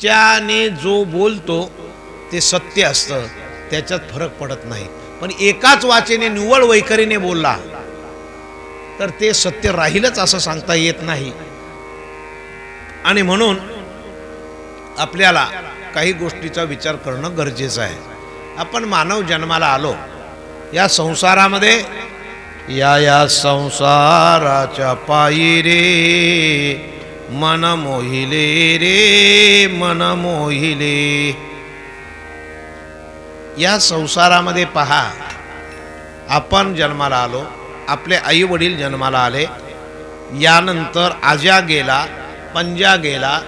त्याच्याने जो बोलतो ते सत्य असतं, त्याच्यात फरक पडत नाही. पण एकाच वाचेने निव्वळ वैखरीने बोलला तर ते सत्य राहीलच असं सांगता येत नाही. आणि म्हणून आपल्याला काही गोष्टीचा विचार करणं गरजेचं आहे. आपण मानव जन्माला आलो या संसारामध्ये, या संसाराच्या पायी रे मन मोहिले रे मन मोहिले. या संसारामध्ये पहा, आपण जन्माला आलो, आपले आई वडील जन्माला आले, यानंतर आजा गेला, पंजा गेला,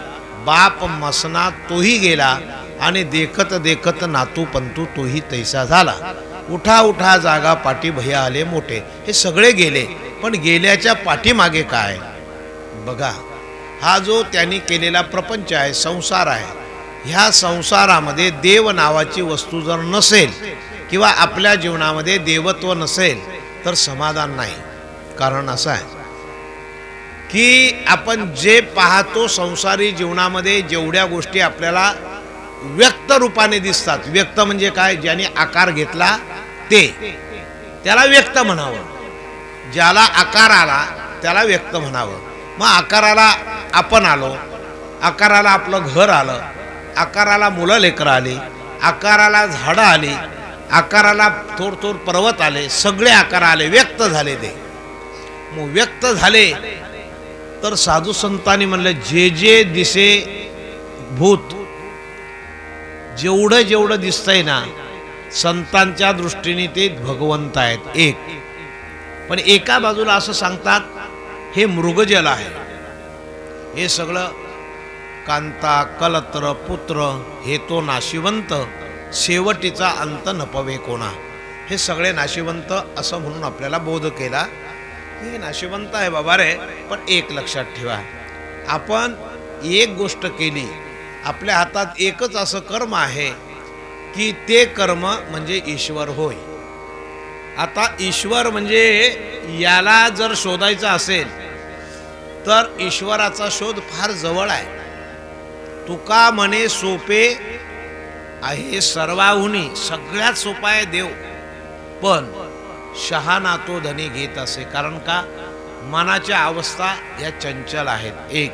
बाप मसना तोही गेला, आणि देखत देखत नातू पंतू तोही तैसा झाला. उठा उठा जागा पाठी भैया आले मोठे. हे सगळे गेले, पण गेल्याच्या पाठीमागे काय बघा. हा जो त्यांनी केलेला प्रपंच आहे, संसार आहे, ह्या संसारामध्ये देव नावाची वस्तू जर नसेल किंवा आपल्या जीवनामध्ये देवत्व नसेल तर समाधान नाही. कारण असं आहे की आपण जे पाहतो संसारी जीवनामध्ये, जेवढ्या गोष्टी आपल्याला व्यक्त रूपाने दिसतात, व्यक्त म्हणजे काय, ज्याने आकार घेतला ते, त्याला व्यक्त म्हणावं. ज्याला आकार आला त्याला व्यक्त म्हणावं. मग आकाराला आपण आलो, आकाराला आपलं घर आलं, आकाराला मुलं लेकरं आली, आकाराला झाडं आली, आकाराला थोर थोर पर्वत आले, सगळे आकार आले, व्यक्त झाले. ते मग व्यक्त झाले तर साधू संतांनी म्हणलं, जे जे दिसे भूत, जेवढं जेवढं दिसतंय ना, संतांच्या दृष्टीने ते भगवंत आहेत एक. पण एका बाजूला असं सांगतात हे मृगजल आहे, हे सगळं कांता कलत्र पुत्र हे तो नाशिवंत, शेवटीचा अंत नपवे कोणा. हे सगळे नाशिवंत असं म्हणून आपल्याला बोध केला. हे नाशिवंत आहे बाबा रे. पण एक लक्षात ठेवा, आपण एक गोष्ट केली, आपल्या हातात एकच असं कर्म आहे की ते कर्म म्हणजे ईश्वर होय. आता ईश्वर म्हणजे याला जर शोधायचा असेल तर ईश्वराचा शोध फार जवळ आहे. तुका म्हणे सोपे आहे सर्वाहुनी, सगळ्यात सोपा आहे देव, पण शहाणा तो धनी घेत असे. कारण का, मनाच्या अवस्था या चंचल आहेत. एक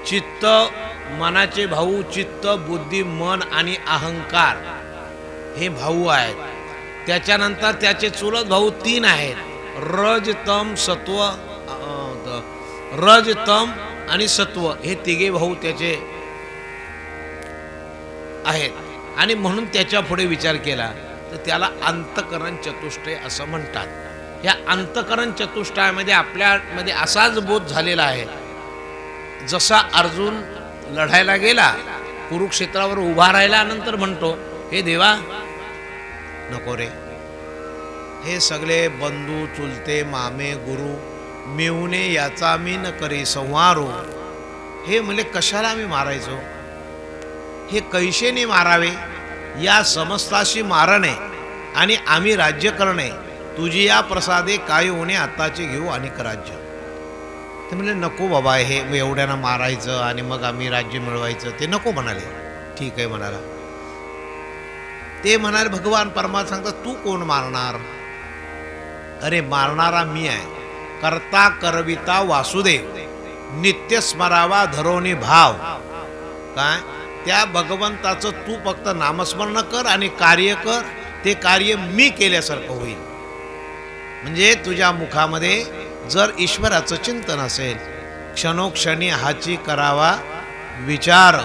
चित्त, मनाचे भाऊ चित्त, बुद्धी, मन आणि अहंकार हे भाऊ आहेत. त्याच्यानंतर त्याचे चुलत भाऊ तीन आहेत, रज तम सत्व, रज तम आणि सत्व, हे तिघे भाऊ त्याचे आहेत. आणि म्हणून त्याच्या पुढे विचार केला तर त्याला अंतकरण चतुष्टय असं म्हणतात. या अंतकरण चतुष्टयामध्ये आपल्यामध्ये असाच बोध झालेला आहे. जसा अर्जुन लढायला गेला, कुरुक्षेत्रावर उभा राहिला, नंतर म्हणतो, हे देवा नको रे, हे सगळे बंधू चुलते मामे गुरु मिळूने याचा मी न करी संहारो. हे म्हणजे कशाला मी मारायचो, हे कैशेने मारावे, या समस्ताशी मारणे आणि आम्ही राज्य करणे, तुझी या प्रसादे काय होणे आताचे घेऊ अनेक राज्य. ते म्हणले नको बाबा, हे एवढ्यानं मारायचं आणि मग आम्ही राज्य मिळवायचं, ते नको म्हणाले. ठीक आहे म्हणाला. ते म्हणाले, भगवान परमात्मा सांगतात तू कोण मारणार. अरे मारणारा मी आहे, करता करविता वासुदेव, नित्य स्मरावा धरोनी भाव. काय, त्या भगवंताचं तू फक्त नामस्मरण कर आणि कार्य कर, ते कार्य मी केल्यासारखं होईल. म्हणजे तुझ्या मुखामध्ये जर ईश्वराचं चिंतन असेल, क्षणोक्षणी हाची करावा विचार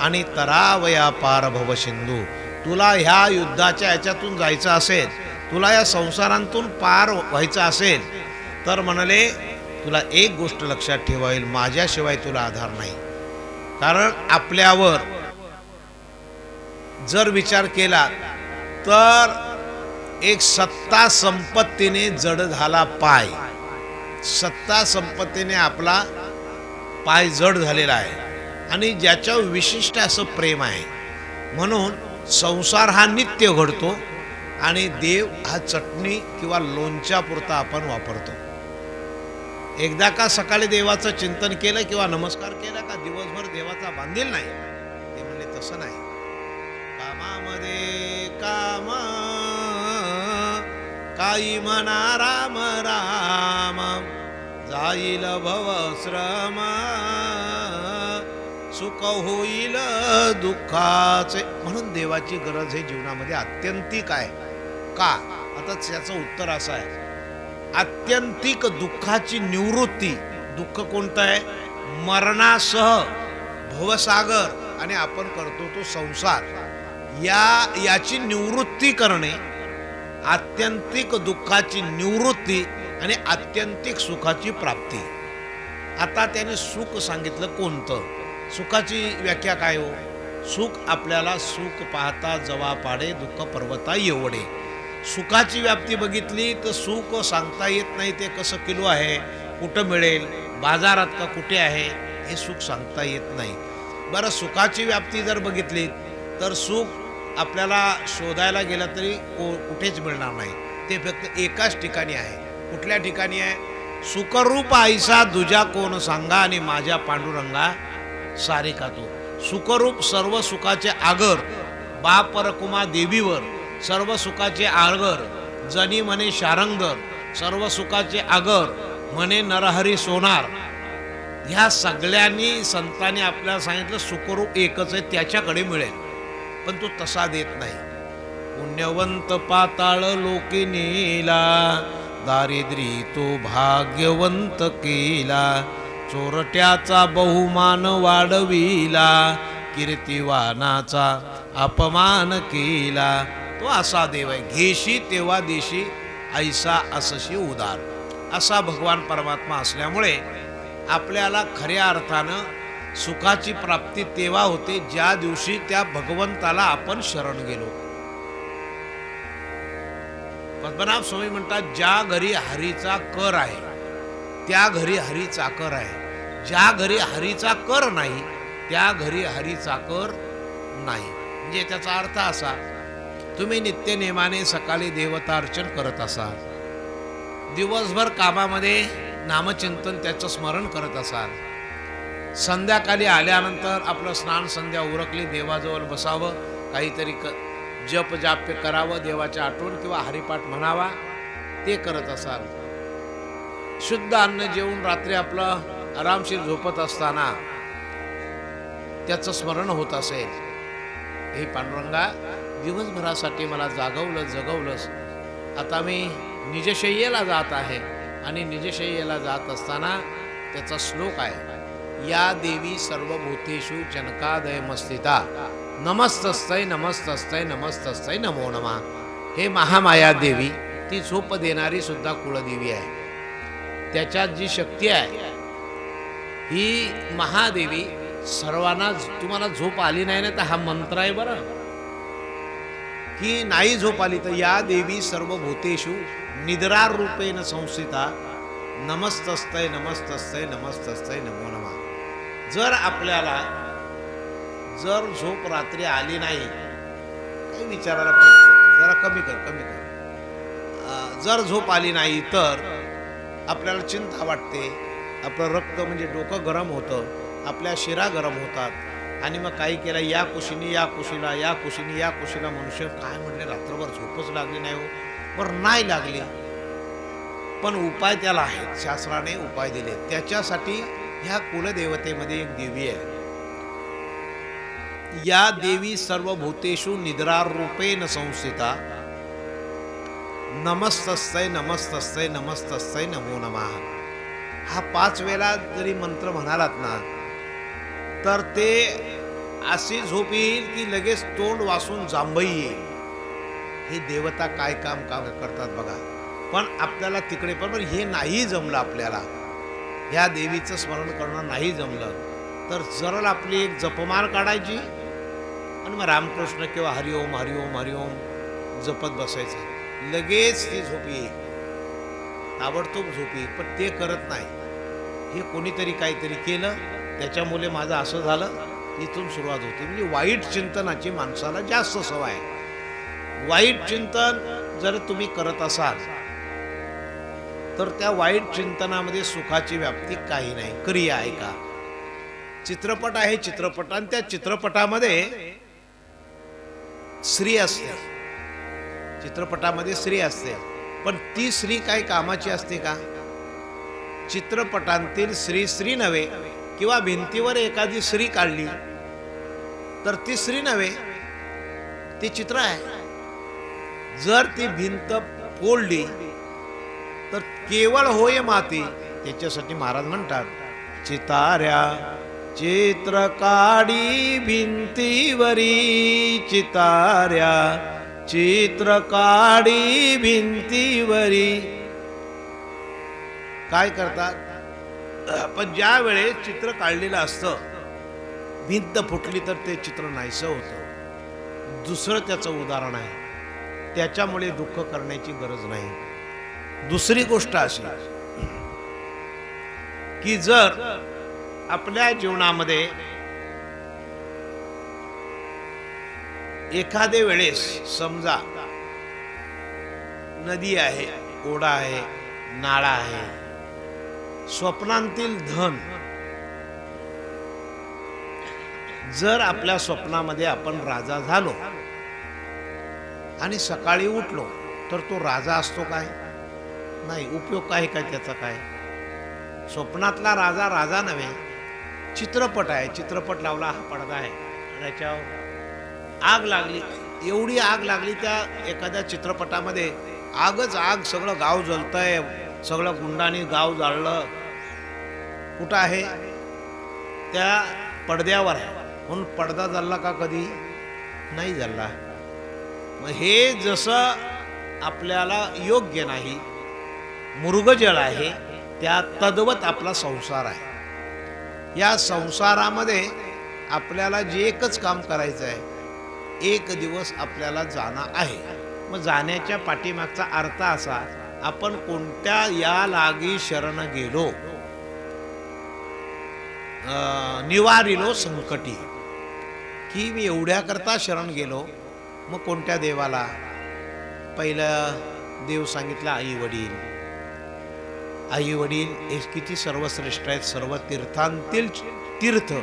आणि तरावया पार भव सिंधू. तुला ह्या युद्धाच्या ह्याच्यातून जायचं असेल, तुला या संसारांतून पार व्हायचं असेल तर म्हणाले तुला एक गोष्ट लक्षात ठेवा येईल, माझ्याशिवाय तुला आधार नाही. कारण आपल्यावर जर विचार केला तर एक सत्ता संपत्तीने जड झाला पाय, सत्ता संपत्तीने आपला पाय जड झालेला आहे आणि ज्याच्यावर विशिष्ट असं प्रेम आहे. म्हणून संसार हा नित्य घडतो आणि देव हा चटणी किंवा लोणच्यापुरता आपण वापरतो. एकदा का सकाळी देवाचं चिंतन केलं किंवा नमस्कार केला का दिवसभर देवाचा बांधील नाही. तसं नाही. कामामध्ये काम काही म्हणा राम राम, जाईल भवश्रम सुख होईल दुःखाचे. म्हणून देवाची गरज हे जीवनामध्ये अत्यंतिक आहे. का? आता त्याचं उत्तर असं आहे, आत्यंतिक दुःखाची निवृत्ती. दुःख कोणतं आहे? मरणासह भवसागर आणि आपण करतो तो संसार, याची निवृत्ती करणे. आत्यंतिक दुःखाची निवृत्ती आणि आत्यंतिक सुखाची प्राप्ती. आता त्याने सुख सांगितलं कोणतं? सुखाची व्याख्या काय हो? सुख आपल्याला सुख पाहता जवा पाडे, दुःख पर्वता एवढे. सुखाची व्याप्ती बघितली तर सुख सांगता येत नाही ते कसं किलो आहे, कुठं मिळेल, बाजारात का कुठे आहे, हे सुख सांगता येत नाही. बरं, सुखाची व्याप्ती जर बघितली तर सुख आपल्याला शोधायला गेलं तरी कुठेच मिळणार नाही. ते फक्त एकाच ठिकाणी आहे. कुठल्या ठिकाणी आहे? सुखरूप आईसा दुजा कोण सांगा, आणि माझ्या पांडुरंगा सारे का तो. सुखरूप सर्व सुखाचे आगर बाप रकुमा देवीवर, सर्व सुखाचे आगर जनी म्हणे शारंगधर, सर्व सुखाचे आगर म्हणे नरहरी सोनार. ह्या सगळ्यांनी संतांनी आपल्याला सांगितलं सुखरूप एकच आहे, त्याच्याकडे मिळेल. पण तो तसा देत नाही. पुण्यवंत पाताळ लोके नेला, दारिद्री तो भाग्यवंत केला. चोरट्याचा बहुमान वाढविला, कीर्तिवानाचा अपमान केला. तो असा देव आहे. घेशी तेव्हा देशी, ऐसा असशी उदार. असा भगवान परमात्मा असल्यामुळे आपल्याला खऱ्या अर्थानं सुखाची प्राप्ती तेव्हा होते ज्या दिवशी त्या भगवंताला आपण शरण गेलो. पद्मनाभ स्वामी म्हणतात, ज्या घरी हरीचा कर आहे त्या घरी हरी चाकर आहे. ज्या घरी हरीचा कर नाही त्या घरी हरी चाकर नाही. म्हणजे त्याचा अर्थ असा, तुम्ही नित्यनेमाने सकाळी देवतार्चन करत असाल, दिवसभर कामामध्ये नामचिंतन त्याचं स्मरण करत असाल, संध्याकाळी आल्यानंतर आपलं स्नान संध्या उरकली, देवाजवळ बसावं, काहीतरी जप जाप्य करावं, देवाच्या आठवण किंवा हरिपाठ म्हणावा, ते करत असाल, शुद्ध अन्न जेवून रात्री आपलं आरामशीर झोपत असताना त्याचं स्मरण होत असेल, हे पांडुरंगा दिवसभरासाठी मला जगवलंस, आता मी निजशय्येला जात आहे. आणि निजशय्येला जात असताना त्याचा श्लोक आहे, या देवी सर्वभूतेषु जनकादयमस्थिता, नमस्तस्तै नमस्तस्तै नमस्तस्तै नमो नमः. हे महामाया देवी, ती झोप देणारी सुद्धा कुळदेवी आहे. त्याच्यात जी शक्ती आहे ही महादेवी सर्वांना. तुम्हाला झोप आली नाही ना तर हा मंत्र आहे बरं, की नाही झोप आली तर या देवी सर्वभूतेषु निद्रा रूपेण संस्थिता, नमस्तस्तै नमस्तस्तै नमस्तस्तै नमो नमः. जर आपल्याला झोप रात्री आली नाही, काही विचारायला जरा कमी कर. जर झोप आली नाही तर आपल्याला चिंता वाटते, आपलं रक्त म्हणजे डोकं गरम होतं, आपल्या शिरा गरम होतात, आणि मग काही केलं या कुशीनी या कुशीला, या कुशीनी या कुशीला. मनुष्य काय म्हणले, रात्रभर झोपच लागली नाही हो. बरं, नाही लागली पण उपाय त्याला आहेत, शास्त्राने उपाय दिले. त्याच्यासाठी ह्या कुलदेवतेमध्ये एक देवी आहे, या देवी सर्वभूतेषु निद्रारूपेण संस्थिता, नमस्तस्तै नमस्तस्तै नमस्तस्तै नमो नमः. हा 5 वेळा जरी मंत्र म्हणालात ना तर ते अशी झोप येईल की लगेच तोंड वासून जांभई येईल. हे देवता काय काम करतात बघा. पण आपल्याला तिकडे पण हे नाही जमलं, आपल्याला ह्या देवीचं स्मरण करणं नाही जमलं तर जरा आपली एक जपमाळ काढायची आणि मग रामकृष्ण किंवा हरिओम हरिओम हरिओम जपत बसायचं, लगेच ती झोप येईल, ताबडतोब झोप येईल. पण ते करत नाही. हे कोणीतरी काहीतरी केलं, त्याच्यामुळे माझं असं झालं, इथून सुरुवात होती. म्हणजे वाईट चिंतनाची माणसाला जास्त सवय आहे. वाईट चिंतन जर तुम्ही करत असाल तर त्या वाईट चिंतनामध्ये सुखाची व्याप्ती काही नाही. क्रिया आहे का? चित्रपट आहे, चित्रपट, आणि त्या चित्रपटामध्ये स्त्री असते, चित्रपटामध्ये स्त्री असते, पण ती स्त्री काही कामाची असते का? चित्रपटांतील स्त्री नव्हे, किंवा भिंतीवर एखादी स्त्री काढली तर ती स्त्री नव्हे, ती चित्र आहे. जर ती भिंत फोडली तर केवळ होय माती. त्याच्यासाठी महाराज म्हणतात, चिताऱ्या चित्र काढी भिंतीवरी, चिताऱ्या चित्र काढी भिंतीवरी. काय करतात, पण ज्या वेळेस चित्र काढलेलं असतं, भिंत फुटली तर ते चित्र नाहीसं होतं. दुसरं त्याचं उदाहरण आहे. त्याच्यामुळे दुःख करण्याची गरज नाही. दुसरी गोष्ट अशी की जर आपल्या जीवनामध्ये एखाद्या वेळेस समजा नदी आहे, ओढा आहे, नाळा आहे, स्वप्नांतील धन जर आपल्या स्वप्नामध्ये आपण राजा झालो आणि सकाळी उठलो तर तो राजा असतो काय? नाही. उपयोग काय काय त्याचा? काय स्वप्नातला राजा राजा नव्हे, चित्रपट आहे. चित्रपट लावला, हा पडदा आहे, त्याच्यावर आग लागली, एवढी आग लागली त्या एखाद्या चित्रपटामध्ये, आगच आग, सगळं गाव जळतंय, सगळं गुंडांनी गाव जाळलं. कुठं आहे? त्या पडद्यावर आहे. म्हणून पडदा जळला का? कधी नाही जळला. मग हे जसं आपल्याला योग्य नाही, मृगजळ आहे, त्या तद्वत आपला संसार आहे. या संसारामध्ये आपल्याला जे एकच काम करायचं आहे, एक दिवस आपल्याला जाणं आहे. मग जाण्याच्या पाठीमागचा अर्थ असा, आपण कोणत्या या लागी शरण गेलो, निवारिलो संकटी, की मी एवढ्या करता शरण गेलो. मग कोणत्या देवाला? पहिलं देव सांगितलं आई वडील. आई वडील हे किती सर्वश्रेष्ठ आहेत. सर्व तीर्थांतील तीर्थ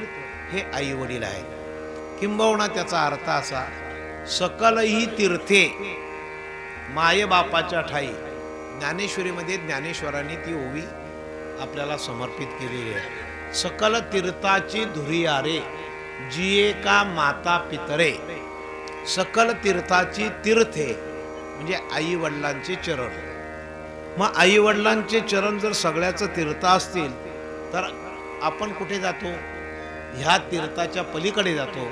हे आई वडील आहेत. किंबहुना त्याचा अर्थ असा, सकल ही तीर्थे माय बापाच्या ठाई. ज्ञानेश्वरीमध्ये ज्ञानेश्वरांनी ती ओवी आपल्याला समर्पित केलेली आहे. सकल तीर्थाची धुरियारे, जिये का माता पितरे. सकल तीर्थाची तीर्थे म्हणजे आई वडिलांचे चरण. मग आई वडिलांचे चरण जर सगळ्याचं तीर्थ असतील तर आपण कुठे जातो? ह्या तीर्थाच्या पलीकडे जातो,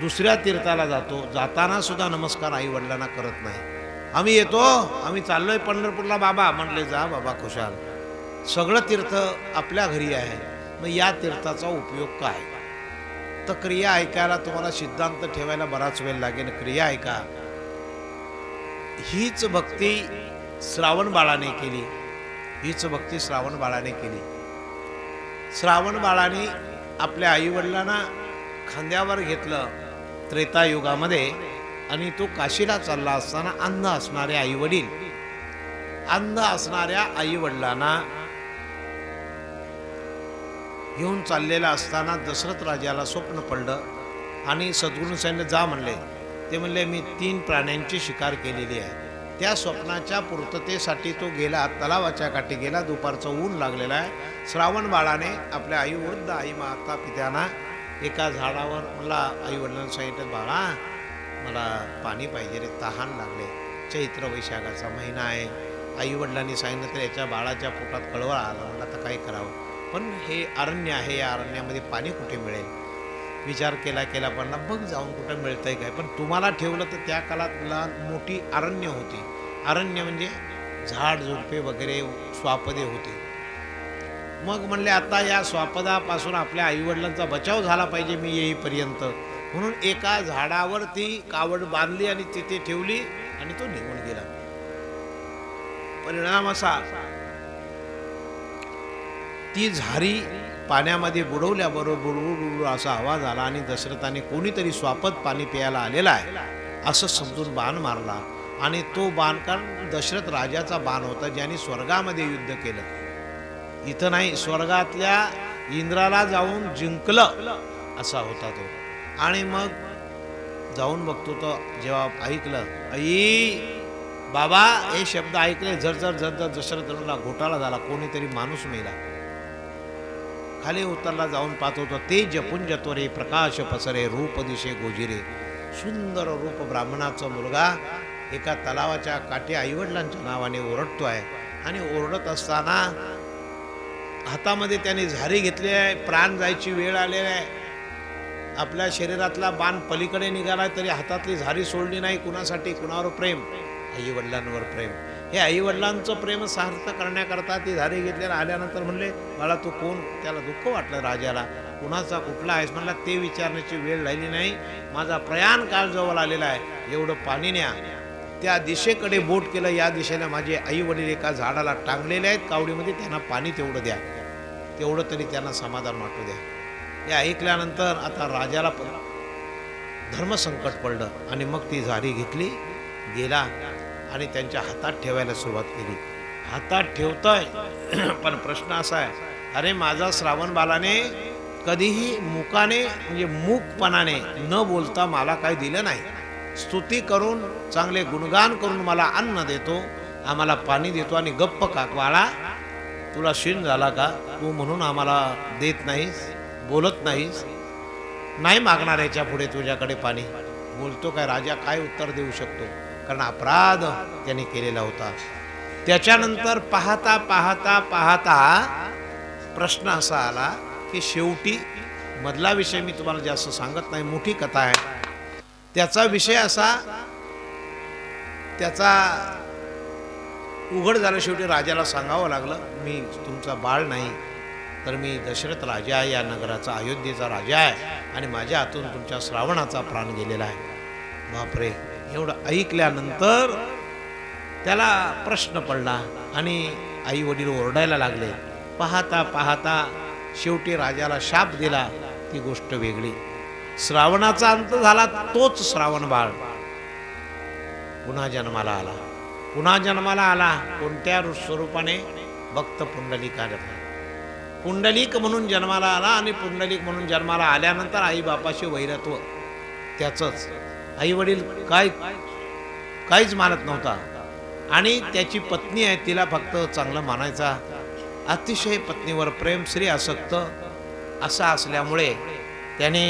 दुसऱ्या तीर्थाला जातो. जाताना सुद्धा नमस्कार आई वडिलांना करत नाही. आम्ही येतो, आम्ही चाललोय पंढरपूरला, बाबा म्हणले जा बाबा खुशाल. सगळं तीर्थ आपल्या घरी आहे. मग या तीर्थाचा उपयोग काय? तर क्रिया ऐकायला तुम्हाला सिद्धांत ठेवायला बराच वेळ लागेल. क्रिया ऐका. हीच भक्ती श्रावण बाळाने केली, हीच भक्ती श्रावण बाळाने केली. श्रावण बाळाने आपल्या आईवडिलांना खांद्यावर घेतलं त्रेतायुगामध्ये, आणि तो काशीला चालला असताना अंध असणाऱ्या आईवडील, अंध असणाऱ्या आईवडिलांना घेऊन चाललेला असताना दशरथ राजाला स्वप्न पडलं आणि सद्गुरू सांगितलं जा म्हणले. ते म्हणले मी 3 प्राण्यांची शिकार केलेली आहे. त्या स्वप्नाच्या पूर्ततेसाठी तो गेला, तलावाच्या काठी गेला. दुपारचं ऊन लागलेलं आहे. श्रावण बाळाने आपल्या आई, वृद्ध आई माता पित्यांना एका झाडावर म्हणला, आई वडिलांना सांगितलं बाळा मला पाणी पाहिजे रे, तहान लागले. चैत्र वैशाखाचा महिना आहे. आई वडिलांनी सांगितलं तर याच्या बाळाच्या पोटात कळवळ आला. म्हणला तर काय करावं, पण हे अरण्य आहे, या अरण्यामध्ये पाणी कुठे मिळेल? विचार केला पण बघ जाऊन कुठं मिळतंय काय. पण तुम्हाला ठेवलं तर त्या काळात मोठी अरण्य होती. अरण्य म्हणजे झाड झुडपे वगैरे स्वापदे होते. मग म्हणले आता या स्वापदापासून आपल्या आईवडिलांचा बचाव झाला पाहिजे मी येईपर्यंत, म्हणून एका झाडावर ती कावड बांधली आणि तिथे ठेवली आणि तो निघून गेला. परिणाम असा, ती झारी पाण्यामध्ये बुडवल्याबरोबर असा आवाज आला आणि दशरथाने कोणीतरी स्वापद पाणी प्यायला आलेला आहे असं समजून बाण मारला. आणि तो बाण कारण दशरथ राजाचा बाण होता, ज्याने स्वर्गामध्ये युद्ध केलं. इथं नाही, स्वर्गातल्या इंद्राला जाऊन जिंकलं असा होता तो. आणि मग जाऊन बघतो तो, जेव्हा ऐकलं, आई बाबा हे शब्द ऐकले, झरझर झरझर दशरथला घोटाळा झाला, कोणीतरी माणूस मेला. खाली उतरला, जाऊन पाहत होतो, ते जपुंज त्वरे प्रकाश पसरे, रूप दिशे गोजिरे. सुंदर रूप ब्राह्मणाचा मुलगा एका तलावाच्या काठी आईवडिलांच्या नावाने ओरडतोय. आणि ओरडत असताना हातामध्ये त्याने झारी घेतली आहे, प्राण जायची वेळ आलेली आहे. आपल्या शरीरातला बाण पलीकडे निघाला तरी हातातली झारी सोडली नाही. कुणासाठी? कुणावर प्रेम? आईवडिलांवर प्रेम. हे आईवडिलांचं प्रेम सार्थ करण्याकरता ती झारी घेतलेला. आल्यानंतर म्हणले, बाळा तू कोण? त्याला दुःख वाटलं राजाला. कुणाचा कुठला आहेस? म्हणला ते विचारण्याची वेळ राहिली नाही, माझा प्रयाण काळ जवळ आलेला आहे, एवढं पाणी न्या. त्या दिशेकडे बोट केलं, या दिशेला माझे आई वडील एका झाडाला टांगलेले आहेत कावडीमध्ये, त्यांना पाणी तेवढं द्या, तेवढं तरी त्यांना समाधान वाटू द्या. हे ऐकल्यानंतर आता राजाला पण धर्मसंकट पडलं. आणि मग ती झारी घेतली, गेला आणि त्यांच्या हातात ठेवायला सुरुवात केली. हातात ठेवतोय, पण प्रश्न असा आहे, अरे माझा श्रावण बालाने कधीही मुकाने म्हणजे मूकपणाने न बोलता मला काही दिलं नाही. स्तुती करून, चांगले गुणगान करून मला अन्न देतो, आम्हाला पाणी देतो, आणि गप्प काकवाळा तुला शीण झाला का? तू म्हणून आम्हाला देत नाहीस, बोलत नाहीस, नाही मागणार याच्या पुढे तुझ्याकडे पाणी. बोलतो काय राजा? काय उत्तर देऊ शकतो? कारण अपराध त्याने केलेला होता. त्याच्यानंतर पाहता पाहता पाहता प्रश्न असा आला की शेवटी, मधला विषय मी तुम्हाला जास्त सांगत नाही, मोठी कथा आहे. त्याचा विषय असा, त्याचा उघड झालं. शेवटी राजाला सांगावं लागलं, मी तुमचा बाळ नाही, तर मी दशरथ राजा आहे, या नगराचा, अयोध्येचा राजा आहे, आणि माझ्या हातून तुमच्या श्रावणाचा प्राण गेलेला आहे. बापरे! एवढं ऐकल्यानंतर त्याला प्रश्न पडला आणि आई वडील ओरडायला लागले. पाहता पाहता शेवटी राजाला शाप दिला. ती गोष्ट वेगळी. श्रावणाचा अंत झाला, तोच श्रावण बाळ पुन्हा जन्माला आला. पुन्हा जन्माला आला कोणत्या स्वरूपाने? भक्त पुंडलिकाने. पुंडलिक म्हणून जन्माला आला. आणि पुंडलिक म्हणून जन्माला आल्यानंतर आई बापाशी वैरत्व त्याचंच. आई वडील काहीच मानत नव्हता. आणि त्याची पत्नी आहे, तिला फक्त चांगलं मानायचा. अतिशय पत्नीवर प्रेम, श्री आसक्त असा असल्यामुळे त्याने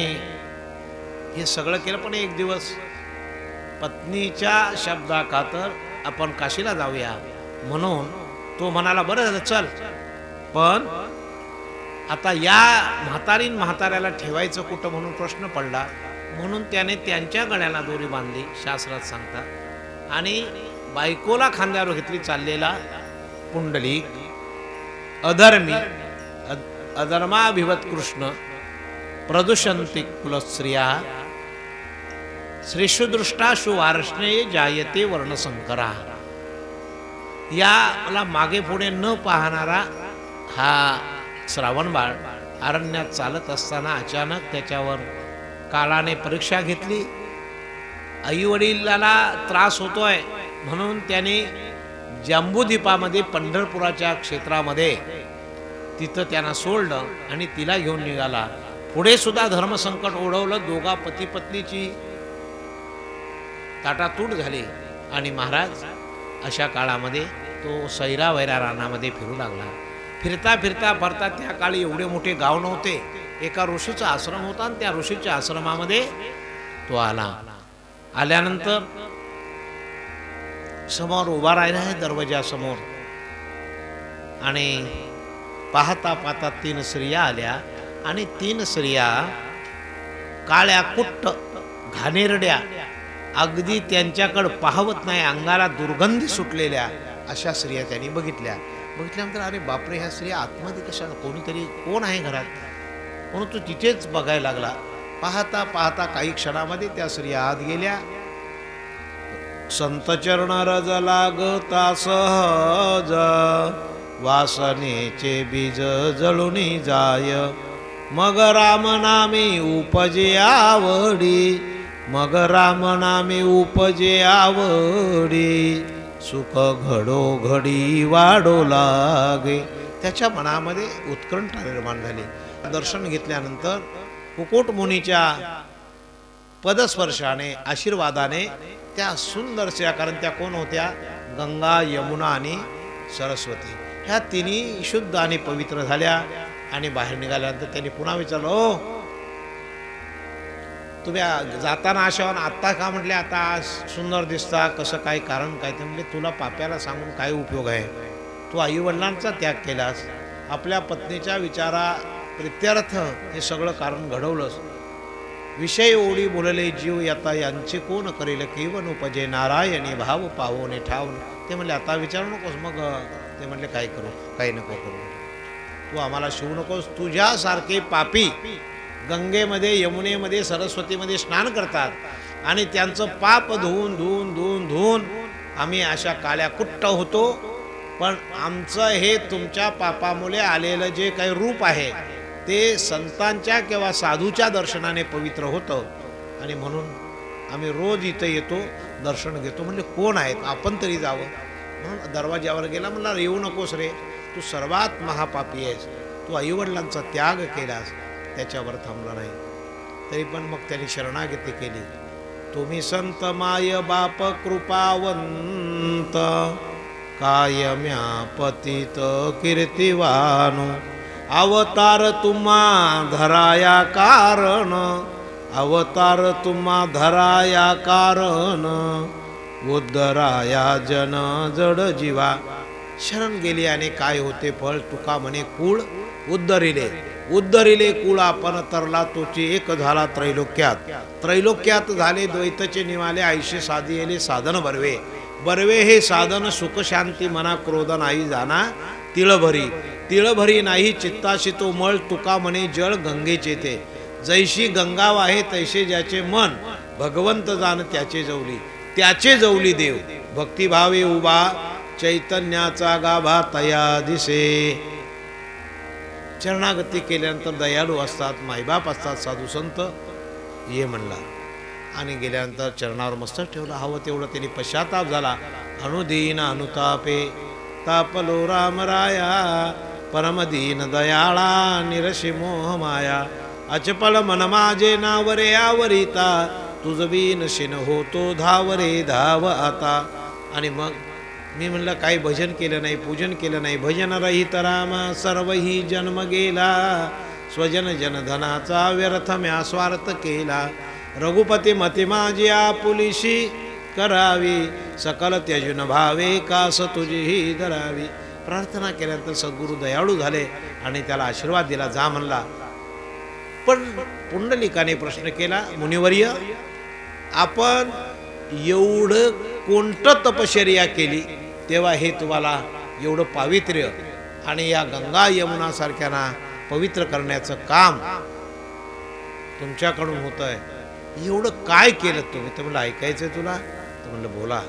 हे सगळं केलं. पण एक दिवस पत्नीच्या शब्दाखातर आपण काशीला जाऊया म्हणून तो म्हणाला, बरं झालं चल, पण आता या म्हाताऱ्याला ठेवायचं कुठं म्हणून प्रश्न पडला. म्हणून त्याने त्यांच्या गळ्याला दोरी बांधली, शास्त्रात सांगतात, आणि बायकोला खांद्यावर घेतली. चाललेला पुंडलिक अधर्मी, अधर्माभिवत कृष्ण, प्रदूषंती कुलस्त्रिया, श्रीशुदृष्टाशु वार्ष्णेय जायते वर्णसंकरा. याला मागे पुढे न पाहणारा हा श्रावण बाळ अरण्यात चालत असताना अचानक त्याच्यावर काळाने परीक्षा घेतली. आई वडिलाला त्रास होतोय म्हणून त्याने जंबूद्वीपामध्ये, पंढरपुराच्या क्षेत्रामध्ये तिथं त्यांना सोडलं आणि तिला घेऊन निघाला. पुढे सुद्धा धर्मसंकट ओढवलं. दोघा पती पत्नीची ताटातूट झाली. आणि महाराज अशा काळामध्ये तो सैरा वैरा रानामध्ये फिरू लागला. फिरता फिरता भरता, त्या काळी एवढे मोठे गाव नव्हते, एका ऋषीचा आश्रम होता, आणि त्या ऋषीच्या आश्रमामध्ये तो आला. आल्यानंतर समोर उभा राहिला आहे दरवाजासमोर. आणि पाहता पाहता 3 स्त्रिया आल्या. आणि 3 स्त्रिया काळ्या कुट्ट, घाणेरड्या, अगदी त्यांच्याकडे पाहवत नाही, अंगाला दुर्गंधी सुटलेल्या अशा स्त्रिया त्यांनी बघितल्या. बघितल्यानंतर अरे बापरे, ह्या स्त्रिया आतमध्ये कशा? कोणीतरी कोण आहे घरात? म्हणून तो तिथेच बघायला लागला. पाहता पाहता काही क्षणामध्ये त्या स्त्रिया आत गेल्या. संत चरण रज लागता सहज, वासनेचे बीज जळूनी जाय, मग राम नामे उपजे आवडी, मग राम नामे उपजे आवडी, सुख घडो घडी वाढो लागे. त्याच्या मनामध्ये उत्कंठा निर्माण झाली. दर्शन घेतल्यानंतर कुकुट मुनीच्या पदस्पर्शाने आशीर्वादाने त्या सुंदरशा, कारण त्या कोण होत्या, गंगा, यमुना आणि सरस्वती, ह्या तिन्ही शुद्ध आणि पवित्र झाल्या. आणि बाहेर निघाल्यानंतर त्यांनी पुन्हा विचारलं, ओ तुम्ही जाताना अशा आत्ता का म्हटले, आता सुंदर दिसता, कसं काय, कारण काय? ते म्हणले, तुला पाप्याला सांगून काय उपयोग आहे? तू आईवडिलांचा त्याग केलास, आपल्या पत्नीच्या विचारा प्रित्यर्थ हे सगळं कारण घडवलंस. विषय ओढी बोलले जीव येता, यांचे कोण करेल केवन उपजे, नारायणी भाव पावोने ठावून. ते म्हणले, आता विचारू नकोस. मग ते म्हणले, काय करू? काही नको करू, तू आम्हाला शिवू नकोस. तुझ्यासारखे पापी गंगेमध्ये, यमुनेमध्ये, सरस्वतीमध्ये स्नान करतात आणि त्यांचं पाप धुवून धुवून धुवून धुवून आम्ही अशा काळ्या कुट्ट होतो. पण आमचं हे तुमच्या पापामुळे आलेलं जे काही रूप आहे ते संतांच्या किंवा साधूच्या दर्शनाने पवित्र होतं. आणि म्हणून आम्ही रोज इथं येतो, दर्शन घेतो. म्हणजे कोण आहेत, आपण तरी जावं. म्हणून दरवाज्यावर गेला, म्हणला, येऊ नकोस रे, तू सर्वात महापापी आहेस, तू आईवडिलांचा त्याग केलास. त्याच्यावर थांबला नाही. तरी पण मग त्यांनी शरणागती केली. तुम्ही संत माय बाप कृपावंत, कायम्या पतित कीर्तिवानो, अवतार तुम्हा धराया कारण, अवतार तुम्हा धराया कारण, उद्धराया जन जड जीवा. शरण गेली आणि काय होते फळ, तुका म्हणे कुळ उद्धरिले, उद्धरिले कुळ आपण तरला तोची, एक झाला त्रैलोक्यात, त्रैलोक्यात झाले द्वैतचे निवाले, ऐशी साधी येले साधन बरवे, बरवे हे साधन सुख शांती मना क्रोध नाही जाना तिळभरी, तिळभरी नाही चित्ताशी तो मळ, तुका म्हणे जळ गंगेचे ते, जैशी गंगा वाहे तैसे ज्याचे मन, भगवंत जाण त्याचे जवली, त्याचे जवली देव, भक्तिभावे उभा चैतन्याचा गाभा तया दिसे. शरणागती केल्यानंतर दयाळू असतात, मायबाप असतात, साधू संत, ये म्हणला. आणि गेल्यानंतर चरणावर मस्तक ठेवला. हवं तेवढं त्यांनी पश्चाताप झाला. अनुदीन अनुतापे तापलो रामराया, परमदीन दयाळा निरशी मोह माया, अचपल मन माझे नावरे आवरिता, तुझ बीन शिन होतो धावरे धाव आता. आणि मग मी म्हणलं, काही भजन केलं नाही, पूजन केलं नाही. भजन रहित राम सर्व ही जन्म गेला, स्वजन जनधनाचा व्यर्थ म्या स्वार्थ केला, रघुपती मती माझी आपुलिशी करावी, सकल त्यजून भावे कास तुझी धरावी. प्रार्थना केल्यानंतर सद्गुरू दयाळू झाले आणि त्याला आशीर्वाद दिला, जा म्हणला. पण पुंडलिकाने प्रश्न केला, मुनिवर्य आपण एवढं कोणतं तपश्चर्या केली तेव्हा हे तुम्हाला एवढं पावित्र्य आणि या गंगा यमुना सारख्यांना पवित्र करण्याचं काम तुमच्याकडून होतं आहे, एवढं काय केलं तुम्ही? तर म्हणलं, ऐकायचं तुला? तर म्हणलं, बोला.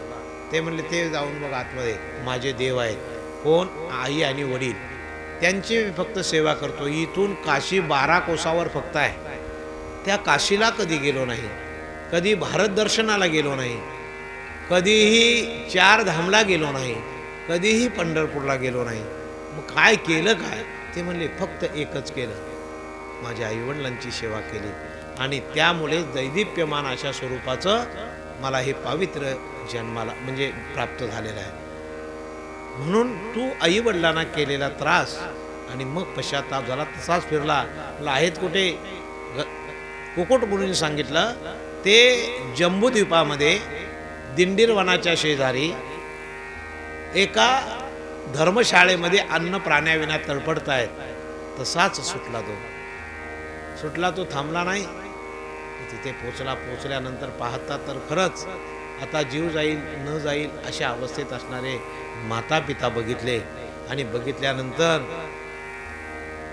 ते म्हणले, ते जाऊन बघ आतमध्ये माझे देव आहेत. कोण? आई आणि वडील, त्यांची मी फक्त सेवा करतो. इथून काशी 12 कोसावर फक्त आहे. त्या काशीला कधी गेलो नाही, कधी भारत दर्शनाला गेलो नाही, कधीही 4 धामला गेलो नाही, कधीही पंढरपूरला गेलो नाही. मग काय केलं काय? ते म्हणले, फक्त एकच केलं, माझ्या आईवडिलांची सेवा केली आणि त्यामुळे दैदिप्यमान अशा स्वरूपाचं मला हे पावित्र्य जन्माला म्हणजे प्राप्त झालेलं आहे. म्हणून तू आईवडिलांना केलेला त्रास आणि मग पश्चाताप झाला, तसाच फिरला. आहेत कुठे? कुकुट मुनीने सांगितलं, ते जम्बूद्वीपामध्ये दिंडीर वनाच्या शेजारी एका धर्मशाळेमध्ये अन्न प्राण्याविना तळपडतायत. तसाच सुटला तो थांबला नाही. तिथे पोचल्यानंतर पाहता तर खरंच आता जीव जाईल न जाईल अशा अवस्थेत असणारे माता पिता बघितले. आणि बघितल्यानंतर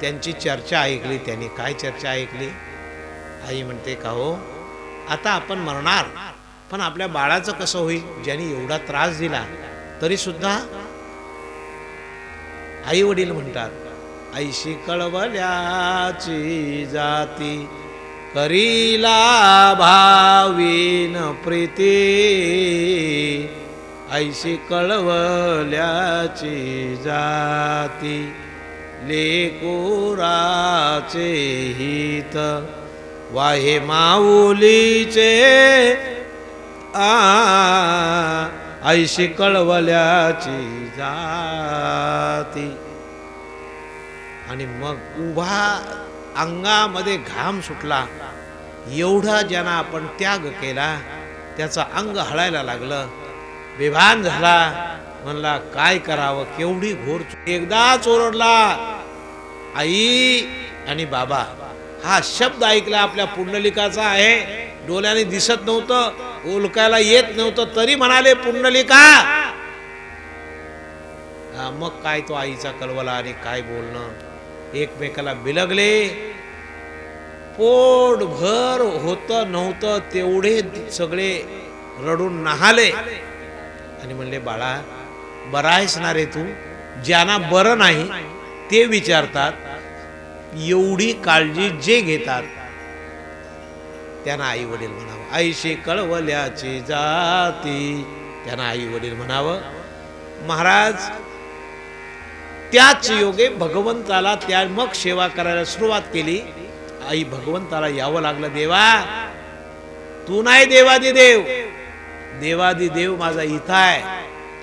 त्यांची चर्चा ऐकली. त्यांनी काय चर्चा ऐकली? आई म्हणते, का हो, आता आपण मरणार, पण आपल्या बाळाचं कसं होईल? ज्यांनी एवढा त्रास दिला तरी सुद्धा आई वडील म्हणतात, ऐशी कळवल्याची जाती करीला भावीन प्रीती, ऐशी कळवल्याची जाती लेकुराचे हित वाहे माऊलीचे ऐशी कळवल्याची जाती. आणि मग उभा अंगामध्ये घाम सुटला. एवढा ज्यानं आपण त्याग केला त्याचा अंग हळायला लागलं, बेभान झाला. म्हणला काय करावं, केवढी घोर. एकदाच ओरडला आई आणि बाबा. हा शब्द ऐकला आपल्या पुंडलिकाचा आहे. डोळ्याने दिसत नव्हतं, ओळखायला येत नव्हतं, तरी म्हणाले पुंडलिका. मग काय तो आईचा कळवला आणि काय बोलणं. एकमेकाला बिलगले. पोटभर होतं नव्हतं तेवढे सगळे रडून नहाले आणि म्हणले बाळा बरा आहेस ना रे तू. ज्यांना बरं नाही ते विचारतात, एवढी काळजी जे घेतात त्यांना आई वडील म्हणावं. आईशी कळवल्याची जाती त्यांना आई वडील म्हणावं. महाराज त्याच योगे भगवंताला त्या मग सेवा करायला सुरुवात केली. आई भगवंताला यावं लागलं. देवा तू नाही देवादिदेव, देवादिदेव माझा इथं आहे.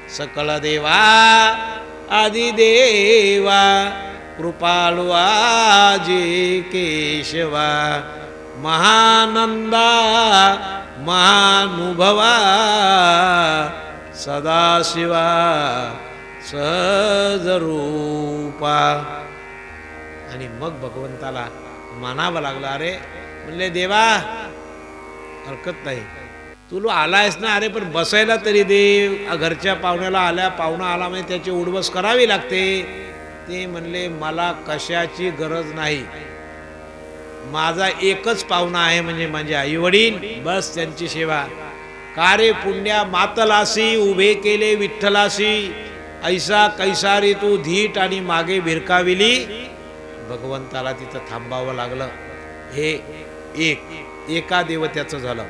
सकळ देवा आदिदेवा कृपाळू आजी केशवा महानंदा महानुभवा सदाशिवा सहजरूपा. आणि मग भगवंताला मानावं लागलं. अरे म्हणले देवा हरकत नाही, तू आलायस ना, अरे पण बसायला तरी दे. घरच्या पाहुण्याला पाहुणा आला म्हणजे त्याची उडबस करावी लागते. ते म्हणले मला कशाची गरज नाही, माझा एकच पाहुणा आहे म्हणजे माझे आई वडील, बस त्यांची सेवा. कारे पुण्या मातलासी उभे केले विठ्ठलासी, ऐसा कैसारी तू धीट आणि मागे भिरकाविली. भगवंताला तिथं थांबावं लागलं. हे एका देवत्याचं झालं.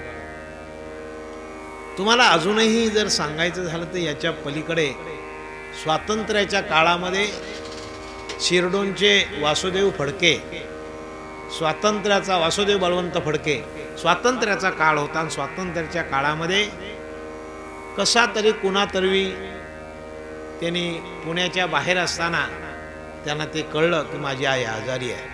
तुम्हाला अजूनही जर सांगायचं झालं तर याच्या पलीकडे स्वातंत्र्याच्या काळामध्ये शिरडोनचे वासुदेव फडके, स्वातंत्र्याचा वासुदेव बळवंत फडके, स्वातंत्र्याचा काळ होता. आणि स्वातंत्र्याच्या काळामध्ये कसा तरी कुणातरी त्यांनी पुण्याच्या बाहेर असताना त्यांना ते कळलं की माझी आई आजारी आहे.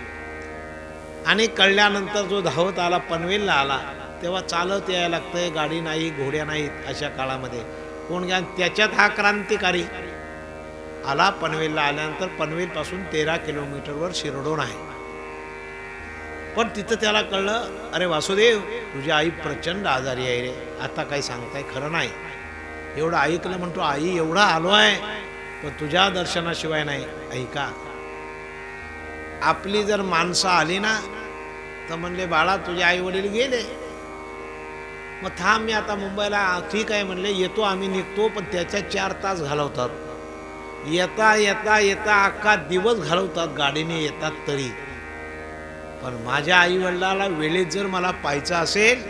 आणि कळल्यानंतर जो धावत आला पनवेलला आला. तेव्हा चालत यायला लागतंय, गाडी नाही, घोड्या नाहीत अशा काळामध्ये. कोण घ्या त्याच्यात हा क्रांतिकारी आला. पनवेलला आल्यानंतर पनवेलपासून 13 किलोमीटरवर शिरडोन आहे. पण तिथं त्याला कळलं अरे वासुदेव तुझी आई प्रचंड आजारी आहे रे, आता काही सांगताय खरं नाही. एवढं ऐकलं. म्हणतो आई एवढा आलो आहे पण तुझ्या दर्शनाशिवाय नाही. ऐका आपली जर माणसं आली ना तर म्हणले बाळा तुझे आई वडील गेले, मग थांब मी आता मुंबईला. ठीक आहे म्हणले येतो आम्ही निघतो. पण त्याच्या 4 तास घालवतात. येता येता येता अख्खा दिवस घालवतात गाडीने येतात तरी. पण माझ्या आई वडिलाला वेळेत जर मला पाहायचं असेल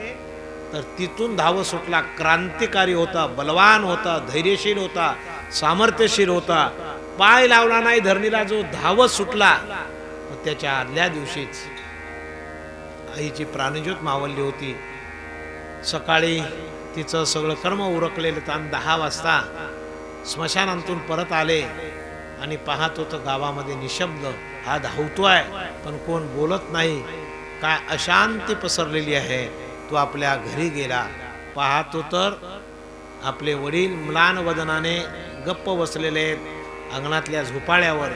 तर तिथून धाव सुटला. क्रांतिकारी होता, बलवान होता, धैर्यशील होता, सामर्थ्यशील होता. पाय लावला नाही धरणीला जो धावत सुटला. त्याच्या आदल्या दिवशीच आईची प्राणज्योत मावळली होती. सकाळी तिचं सगळं कर्म उरकलेलं. ताण 10 वाजता स्मशानातून परत आले आणि पाहत होतं गावामध्ये निशब्द. हा धावतोय पण कोण बोलत नाही. काय अशांती पसरलेली आहे. तो आपल्या घरी गेला. पाहतो तर आपले वडील म्लान वदनाने गप्प बसलेले आहेत अंगणातल्या झोपाळ्यावर.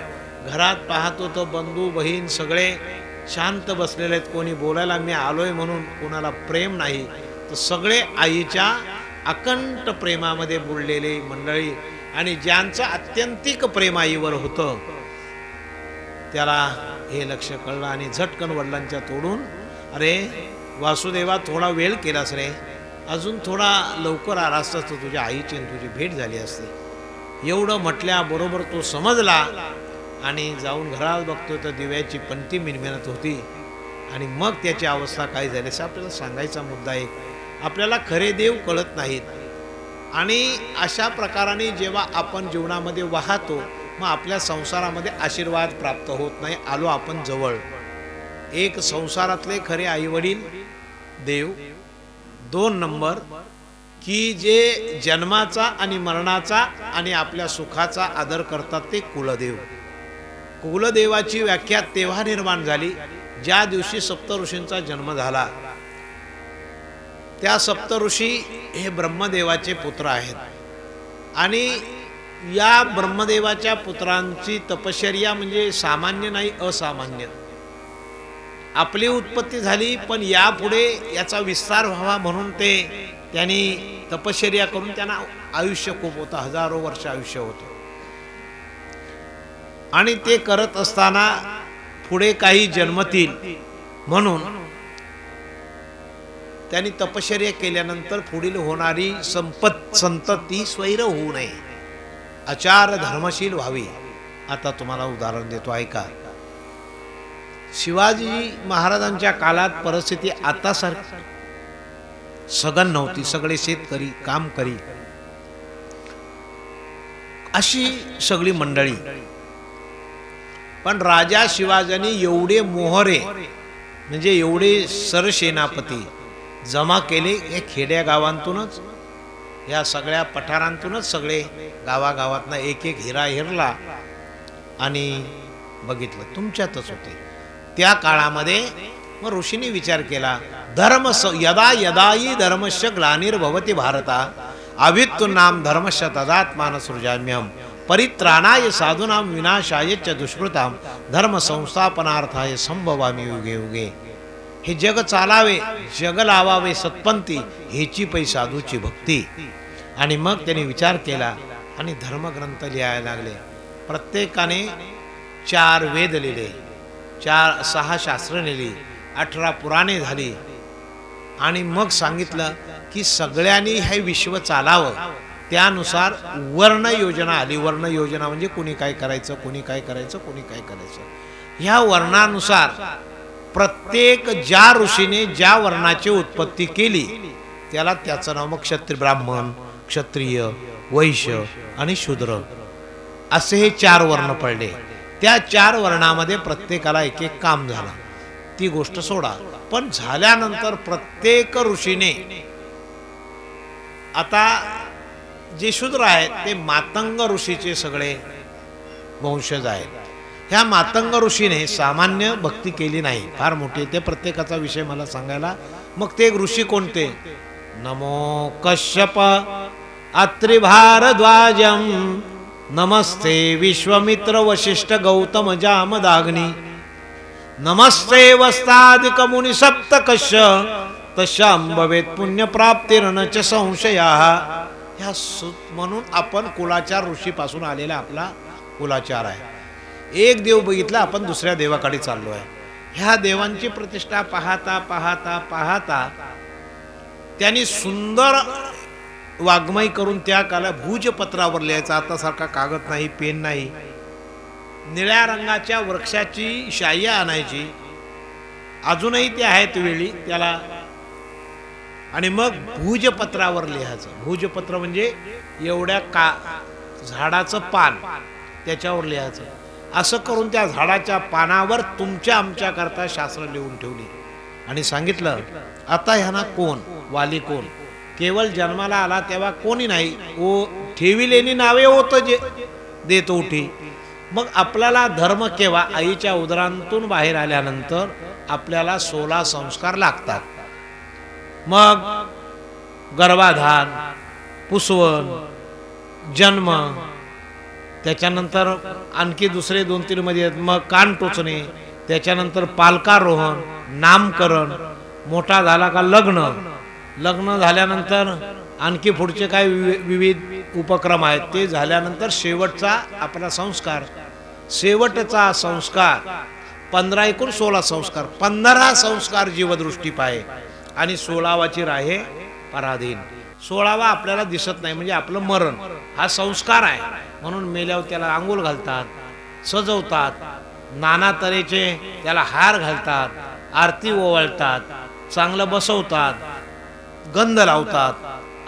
घरात पाहतो तर बंधू बहीण सगळे शांत बसलेले आहेत. कोणी बोलायला मी आलोय म्हणून कोणाला प्रेम नाही. तर सगळे आईच्या अकंठ प्रेमामध्ये बुडलेले मंडळी. आणि ज्यांचं आत्यंतिक प्रेम आईवर होतं त्याला हे लक्ष कळलं आणि झटकन वडिलांच्या तोडून अरे वासुदेवा थोडा वेळ केलास रे, अजून थोडा लवकर आला असतास तर तुझ्या आईची तुझी भेट झाली असती. एवढं म्हटल्याबरोबर तो समजला आणि जाऊन घरात बघतो तर दिव्याची पंती मिणमिणत होती. आणि मग त्याची अवस्था काय झाली असं आपल्याला सांगायचा मुद्दा आहे. आपल्याला खरे देव कळत नाहीत. आणि अशा प्रकाराने जेव्हा आपण जीवनामध्ये वाहतो मग आपल्या संसारामध्ये आशीर्वाद प्राप्त होत नाही. आलो आपण जवळ. एक संसारातले खरे आईवडील देव. 2 नंबर की जे जन्माचा आणि मरणाचा आणि आपल्या सुखाचा आदर करतात ते कुलदेव. कुलदेवाची व्याख्या तेव्हा निर्माण झाली ज्या दिवशी सप्तऋषींचा जन्म झाला. त्या सप्तऋषी हे ब्रह्मदेवाचे पुत्र आहेत आणि या ब्रह्मदेवाच्या पुत्रांची तपश्चर्या म्हणजे सामान्य नाही, असामान्य. आपली उत्पत्ती झाली पण यापुढे याचा विस्तार व्हावा म्हणून त्यांनी तपश्चर्या करून त्यांना आयुष्य खूप होतं, हजारो वर्ष आयुष्य होतं. आणि ते करत असताना पुढे काही जन्मतील म्हणून त्यांनी तपश्चर्या केल्यानंतर पुढील होणारी संतती स्वैर होऊ नये, आचार धर्मशील व्हावी. आता तुम्हाला उदाहरण देतो, ऐका. शिवाजी महाराजांच्या काळात परिस्थिती आता सगन नव्हती. सगळे शेतकरी काम करी अशी सगळी मंडळी. पण राजा शिवाजींनी एवढे मोहरे म्हणजे एवढे सरसेनापती जमा केले. हे खेड्या गावांतूनच, या सगळ्या पठारांतूनच सगळे गावागावातनं एक एक हिरा हिरला आणि बघितलं तुमच्यातच होते. त्या काळामध्ये मग ऋषींनी विचार केला, यदा यदाई धर्मस्य ग्लानिर्भवति भारता अवित्तु नाम धर्मस्य तदात्मान सृजाम्यहम परित्राणाय साधूनां विनाशाय च दुष्कृतां धर्म संस्थापनार्थाय संभवामि युगे युगे. हे जग चालावे, जग लावावे सत्पंथी, हेची पै साधूची भक्ती. आणि मग त्यांनी विचार केला आणि धर्मग्रंथ लिहायला लागले. प्रत्येकाने 4 वेद लिहिले, 6 शास्त्र लिहिली, 18 पुराणे झाली. आणि मग सांगितलं की सगळ्यांनी हे विश्व चालावं. त्यानुसार वर्ण योजना आली. वर्ण योजना म्हणजे कोणी काय करायचं, कोणी काय करायचं, कोणी काय करायचं. ह्या वर्णानुसार प्रत्येक ज्या ऋषीने ज्या वर्णाची उत्पत्ती केली त्याला त्याचं नाव मग क्षत्रिय, ब्राह्मण, क्षत्रिय, वैश्य आणि शूद्र असे हे 4 वर्ण पडले. त्या 4 वर्णामध्ये प्रत्येकाला एक एक काम झालं. ती गोष्ट सोडा, पण झाल्यानंतर प्रत्येक ऋषीने, आता जे शूद्र आहेत ते मातंग ऋषीचे सगळे वंशज आहेत. ह्या मातंग ऋषीने सामान्य भक्ती केली नाही, फार मोठी. ते प्रत्येकाचा विषय मला सांगायला. मग ते ऋषी कोणते? नमो कश्यप अत्रि भारद्वाजम नमस्ते विश्वमित्र वशिष्ठ गौतम जामदाग्नी नमस्ते वस्तादिक मुनि सप्तकश्य तशां भवेत पुण्य प्राप्तिर्न च संशयाः. ह्या म्हणून आपण कुलाचार ऋषीपासून आलेला आपला कुलाचार आहे. एक देव बघितला, आपण दुसऱ्या देवाकडे चाललो आहे. ह्या देवांची प्रतिष्ठा पाहता पाहता पाहता त्यांनी सुंदर वाङ्मय करून त्या काला भूजपत्रावर लिहायचा. आता सारखा कागद नाही, पेन नाही. निळ्या रंगाच्या वृक्षाची शाया आणायची, अजूनही ते आहेत वेळी त्याला. आणि मग भूजपत्रावर लिहायचं. भूजपत्र म्हणजे एवढ्या झाडाचं पान त्याच्यावर लिहायचं. असं करून त्या झाडाच्या पानावर तुमच्या आमच्या करता शास्त्र लिहून ठेवली आणि सांगितलं आता ह्यांना कोण वाली कोण. केवळ जन्माला आला तेव्हा कोणी नाही, ओ ठेविलेली नावे होत जे देतो उठी. मग आपल्याला धर्म केव्हा? आईच्या उदरांतून बाहेर आल्यानंतर आपल्याला 16 संस्कार लागतात. मग गर्भाधान, पुसवन, जन्म, त्याच्यानंतर आणखी दुसरे 2-3 मध्ये आहेत. मग कान टोचणे, त्याच्यानंतर पालकारोहण, नामकरण, मोठा झाला का लग्न, लग्न झाल्यानंतर आणखी पुढचे काय विविध उपक्रम आहेत. ते झाल्यानंतर शेवटचा आपला संस्कार. शेवटचा संस्कार 15 एकूण 16 संस्कार. 15 संस्कार जीवदृष्टी पाहे आणि 16वाची राहे पराधीन. 16वा आपल्याला दिसत नाही म्हणजे आपलं मरण हा संस्कार आहे. म्हणून मेल्यावर त्याला आंघोळ घालतात, सजवतात, नाना तऱ्हेचे त्याला हार घालतात, आरती ओवाळतात, चांगलं बसवतात, गंध लावतात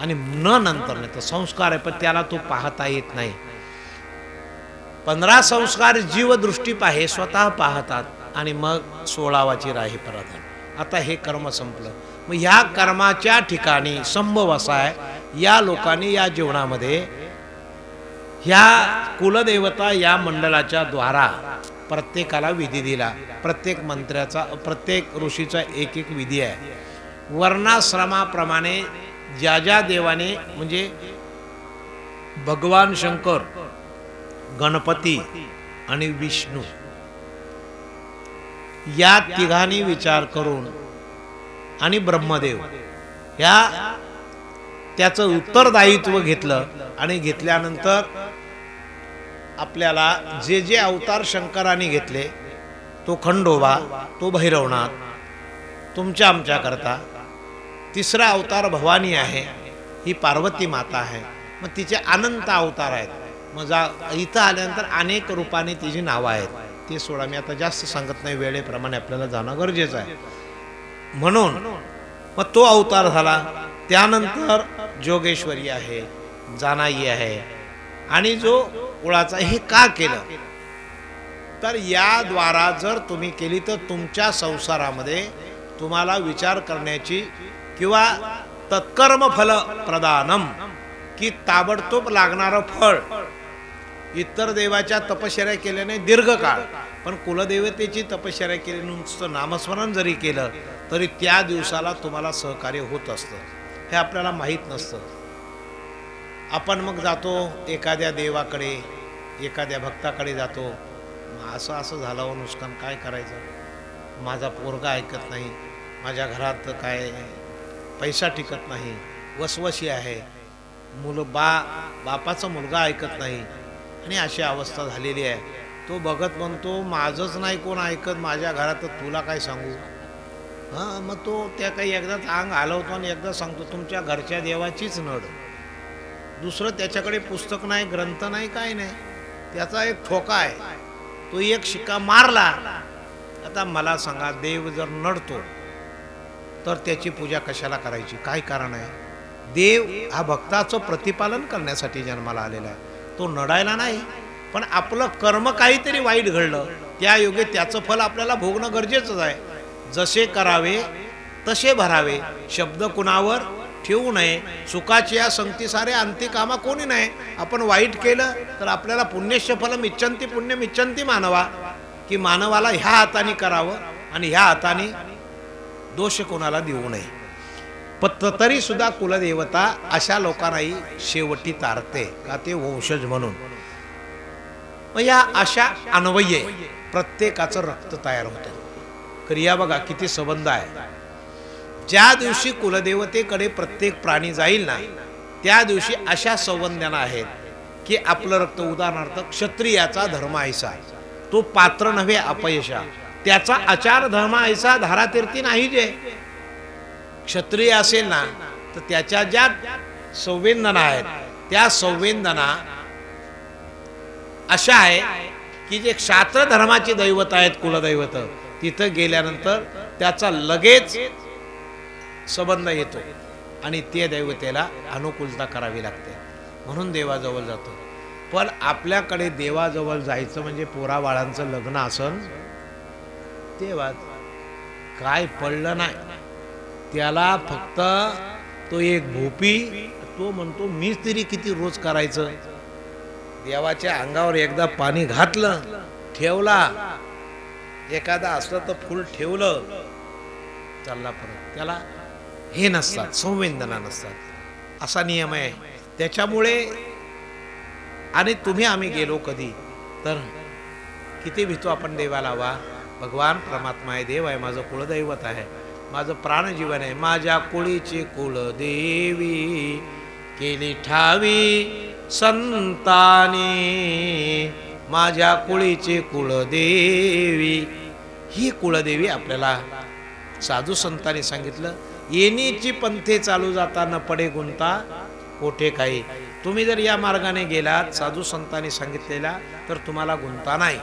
आणि नंतर नाही तर संस्कार आहे. पण त्याला तो पाहता येत नाही. 15 संस्कार जीवदृष्टी पाहे स्वतः पाहतात आणि मग 16वाची राही प्रधान. आता हे कर्म संपलं. मग ह्या कर्माच्या ठिकाणी संभव असा आहे, या लोकांनी या जीवनामध्ये ह्या कुलदेवता या मंडळाच्या द्वारा प्रत्येकाला विधी दिला. प्रत्येक मंत्र्याचा, प्रत्येक ऋषीचा एक एक विधी आहे. वर्णाश्रमाप्रमाणे ज्या ज्या देवाने, म्हणजे भगवान शंकर, गणपती आणि विष्णू या तिघांनी विचार करून आणि ब्रह्मदेव या त्याचं उत्तरदायित्व घेतलं. आणि घेतल्यानंतर आपल्याला जे जे अवतार शंकराने घेतले, तो खंडोबा, तो भैरवनाथ, तुमच्या आमच्या करता. तिसरा अवतार भवानी आहे, ही पार्वती माता आहे. मग तिचे अनंत अवतार आहेत. मग इथं आल्यानंतर अनेक रूपाने तिची नावं आहेत. ते सोडा, मी आता जास्त सांगत नाही, वेळेप्रमाणे आपल्याला जाणं गरजेचं आहे. म्हणून मग तो अवतार झाला. त्यानंतर जोगेश्वरी आहे, जानाई आहे. आणि जो कुळाचा, हे का केलं तर याद्वारा जर तुम्ही केली तर तुमच्या संसारामध्ये तुम्हाला विचार करण्याची किंवा तत्कर्म फल प्रदानम, की ताबडतोब लागणारं फळ. इतर देवाच्या तपश्चर्या केल्याने दीर्घकाळ, पण कुलदेवतेची तपश्चर्या केली, नुसतं नामस्मरण जरी केलं तरी त्या दिवसाला तुम्हाला सहकार्य होत असतं. हे आपल्याला माहीत नसतं. आपण मग जातो एखाद्या देवाकडे, एखाद्या भक्ताकडे जातो. असं असं झालं हो नुकसान, काय करायचं, माझा पोरगा ऐकत नाही, माझ्या घरात काय पैसा टिकत नाही, वसवशी आहे, बापाचा मुलगा ऐकत नाही, आणि अशी अवस्था झालेली आहे. तो बघत म्हणतो, माझंच नाही कोण ऐकत माझ्या घरात, तुला काय सांगू. हां, मग तो त्या काही एकदाच अंग हलवतो आणि एकदा सांगतो, तुमच्या घरच्या देवाचीच नड. दुसरं त्याच्याकडे पुस्तक नाही, ग्रंथ नाही, काय नाही. त्याचा एक ठोका आहे, तो एक शिक्का मारला. आता मला सांगा, देव जर नडतो तर त्याची पूजा कशाला करायची, काय कारण आहे. देव हा भक्ताचं प्रतिपालन करण्यासाठी जन्माला आलेला आहे, तो नडायला नाही. पण आपलं कर्म काहीतरी वाईट घडलं, त्या योगे त्याचं फल आपल्याला भोगणं गरजेचंच आहे. जसे करावे तसे भरावे, शब्द कुणावर ठेवू नये. सुखाची या संगती सारे अंती कामा कोणी नाही. आपण वाईट केलं तर आपल्याला पुण्यश्य फलम इच्छन्ति पुण्यम इच्छन्ति मानवा, की मानवाला ह्या हाताने करावं आणि ह्या हाताने दोष कोणाला देऊ नये. पण तरी सुद्धा कुलदेवता अशा लोकांनाही शेवटी तारते, का ते वंशज म्हणून. मग या अशा अन्वये प्रत्येकाचं रक्त तयार होतं. क्रिया बघा किती संबंध आहे. ज्या दिवशी कुलदेवतेकडे प्रत्येक प्राणी जाईल ना, त्या दिवशी अशा संबंधांना आहेत की आपलं रक्त, उदाहरणार्थ क्षत्रियाचा धर्म ऐसा, तो पात्र नव्हे अपयशा, त्याचा आचार धर्म ऐसा धारातीर्थी नाही. जे क्षत्रिय असेल ना, तर त्याच्या ज्या संवेदना आहेत त्या संवेदना अशा आहे की जे क्षात्र धर्माची दैवत आहेत, कुलदैवत, तिथं गेल्यानंतर त्याचा लगेच संबंध येतो आणि त्या दैवतेला अनुकूलता करावी लागते. म्हणून देवाजवळ जातो. पण आपल्याकडे देवाजवळ जायचं म्हणजे पोराबाळांचं लग्न असन तेव्हा काय पडलं नाही. त्याला फक्त तो एक भोपी, तो म्हणतो मीच तरी किती रोज करायचं. देवाच्या अंगावर एकदा पाणी घातलं, ठेवला, एखादा असलं तर फुल ठेवलं, चालला परत. त्याला हे नसतात, संवेदना नसतात, असा नियम आहे. त्याच्यामुळे आणि तुम्ही आम्ही गेलो कधी तर किती भीतो आपण देवाला. वा भगवान परमात्मा आहे, देव आहे, माझं कुलदैवत आहे, माझं प्राणजीवन आहे. माझ्या कुळीची कुलदेवी केली ठावी संतानी, माझ्या कुळीची कुलदेवी. ही कुलदेवी आपल्याला साधू संतांनी सांगितलं. येणीची पंथे चालू जाता न पडे गुंता कोठे काही. तुम्ही जर या मार्गाने गेलात साधू संतांनी सांगितलेला तर तुम्हाला गुंता नाही.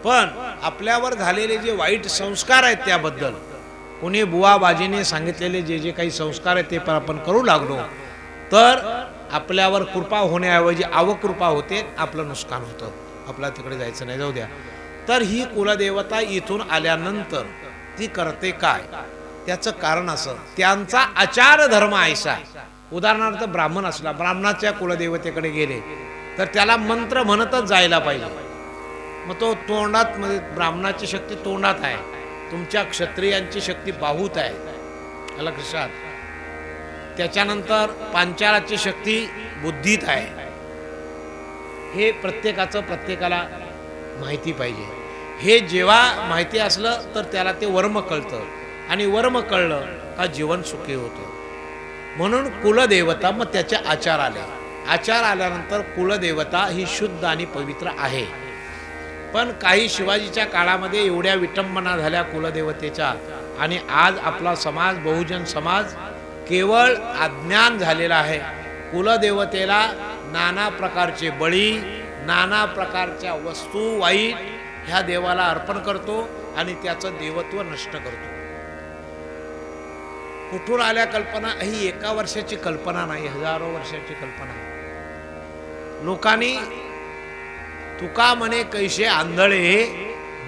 पण आपल्यावर झालेले जे वाईट संस्कार आहेत त्याबद्दल, कोणी बुवा बाजीने सांगितलेले जे जे काही संस्कार आहेत ते पण आपण करू लागलो तर आपल्यावर कृपा होण्याऐवजी अवकृपा होते, आपलं नुकसान होतं. आपला तिकडे जायचं नाही, जाऊ द्या. तर ही कुलदेवता इथून आल्यानंतर ती करते काय, त्याचं कारण असं, त्यांचा आचार धर्म ऐसा. उदाहरणार्थ ब्राह्मण असला, ब्राह्मणाच्या कुलदेवतेकडे गेले तर त्याला मंत्र म्हणतच जायला पाहिजे. मग तो तोंडात, मध्ये ब्राह्मणाची शक्ती तोंडात आहे, तुमच्या क्षत्रियांची शक्ती बाहूत आहे, याला लक्षात. त्याच्यानंतर पांचाळाची शक्ती बुद्धीत आहे. हे प्रत्येकाला माहिती पाहिजे. हे जेव्हा माहिती असलं तर त्याला ते वर्म कळतं, आणि वर्म कळलं का जीवन सुखी होतं. म्हणून कुलदेवता, मग त्याचे आचार आले. आचार आल्यानंतर कुलदेवता ही शुद्ध आणि पवित्र आहे. पण काही शिवाजीच्या काळामध्ये एवढ्या विटंबना झाल्या कुलदेवतेच्या, आणि आज आपला समाज, बहुजन समाज केवळ अज्ञान झालेला आहे. कुलदेवतेला नाना प्रकारचे बळी, नाना प्रकारच्या वस्तू वाईट ह्या देवाला अर्पण करतो आणि त्याचं देवत्व नष्ट करतो. कुठून आल्या कल्पना? ही एका वर्षाची कल्पना नाही, हजारो वर्षाची कल्पना आहे. लोकांनी तुका म्हणे कैसे आंधळे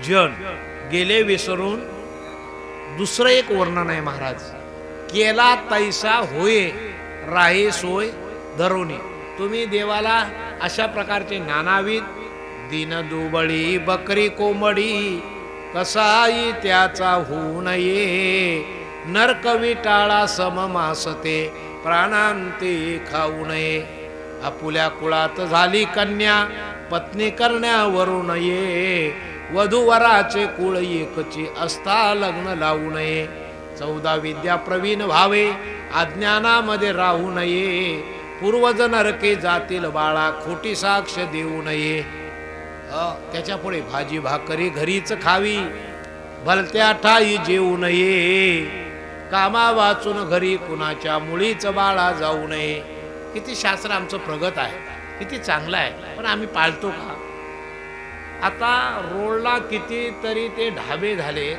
जन गेले विसरून, दुसरं एक वर्णन आहे महाराज, केला तैसा होय राहे सोय धरोनी. तुम्ही देवाला अशा प्रकारचे नानाविध, दिन दुबळी बकरी कोंबडी कसाई त्याचा होऊ नये, नरक विटाळा सममासते प्राणांते खाऊ नये. आपुल्या कुळात झाली कन्या पत्नी करण्यावरून नये, वधूवराचे कुळ एकची असता लग्न लावू नये. 14 विद्या प्रवीण व्हावे अज्ञानामध्ये राहू नये, पूर्वज नरके जातील बाळा खोटी साक्ष देऊ नये. त्याच्या पुढे भाजी भाकरी घरीच खावी भलत्या ठाई जेवू नये, कामा वाचून घरी कुणाच्या मुळीच बाळा जाऊ नये. किती शास्त्र आमचं प्रगत आहे, किती चांगलं आहे, पण आम्ही पाळतो का? आता रोडला कितीतरी ते ढाबे झाले,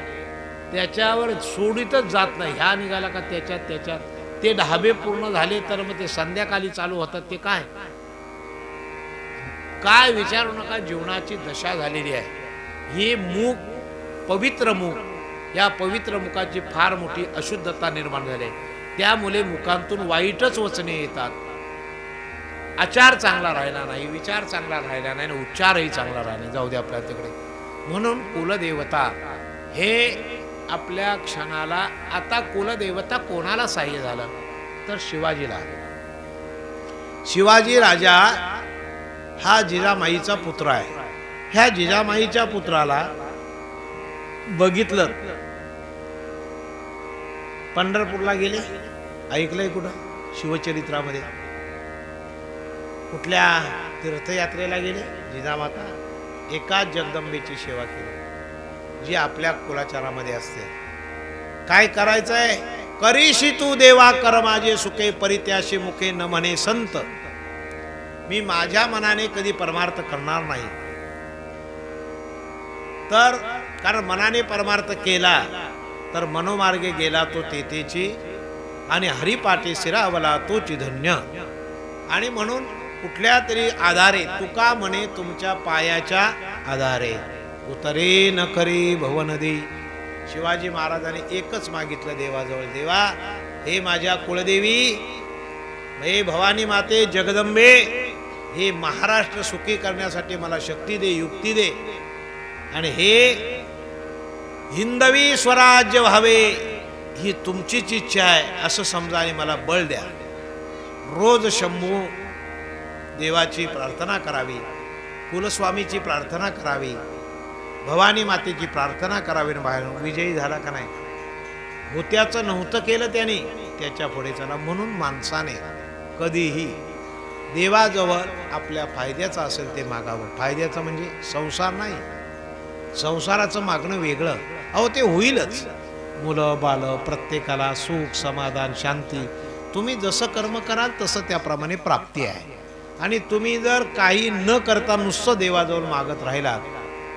त्याच्यावर सोडीतच जात नाही. ह्या निघाला का त्याच्यात ते ढाबे पूर्ण झाले तर मग ते संध्याकाळी चालू होतात. ते काय विचारू नका, जीवनाची दशा झालेली आहे. हे मुख, पवित्र मुख, या पवित्र मुखाची फार मोठी अशुद्धता निर्माण झाली. त्यामुळे मुखांतून वाईटच वचने येतात. आचार चांगला राहिला नाही, विचार चांगला राहिला नाही, उच्चारही चांगला राहिला. जाऊ दे आपल्या तिकडे. म्हणून कुलदेवता हे आपल्या क्षणाला, आता कुलदेवता कोणाला सहाय्य झालं तर शिवाजीला. शिवाजी राजा हा जिजामाईचा पुत्र आहे. ह्या जिजामाईच्या पुत्राला बघितलं, पंढरपूरला गेले, ऐकलंय कुठं? शिवचरित्रामध्ये. कुठल्या तीर्थयात्रेला गेले, जिजामाता एकाच जगदंबेची सेवा केली जी आपल्या कुलाचारामध्ये असते. काय करायचंय? करीशी तू देवा कर माझे सुखे, परित्याशी मुखे न म्हणे संत. मी माझ्या मनाने कधी परमार्थ करणार नाही. तर कारण मनाने परमार्थ केला तर मनोमार्गे गेला तो तेथेची, आणि हरिपाठी शिरावला तोची धन्य. आणि म्हणून कुठल्या तरी आधारे, तुका म्हणे तुमच्या पायाच्या आधारे उतरे न करी भवनदी. शिवाजी महाराजांनी एकच मागितलं देवाजवळ, देवा हे माझ्या कुळदेवी, हे भवानी माते जगदंबे, हे महाराष्ट्र सुखी करण्यासाठी मला शक्ती दे, युक्ती दे, आणि हे हिंदवी स्वराज्य व्हावे ही तुमचीच इच्छा आहे असं समजा, आणि मला बळ द्या. रोज शंभू देवाची प्रार्थना करावी, कुलस्वामीची प्रार्थना करावी, भवानी मातेची प्रार्थना करावी. बाहेर विजयी झाला का नाही? होत्याचं नव्हतं केलं त्याने, त्याच्या पुढे चला. म्हणून माणसाने कधीही देवाजवळ आपल्या फायद्याचं असेल ते मागावं. फायद्याचं म्हणजे संसार नाही, संसाराचं मागणं वेगळं. अहो ते होईलच, मुलं बाल प्रत्येकाला सुख समाधान शांती. तुम्ही जसं कर्म कराल तसं त्याप्रमाणे प्राप्ती आहे. आणि तुम्ही जर काही न करता नुसतं देवाजवळ मागत राहिलात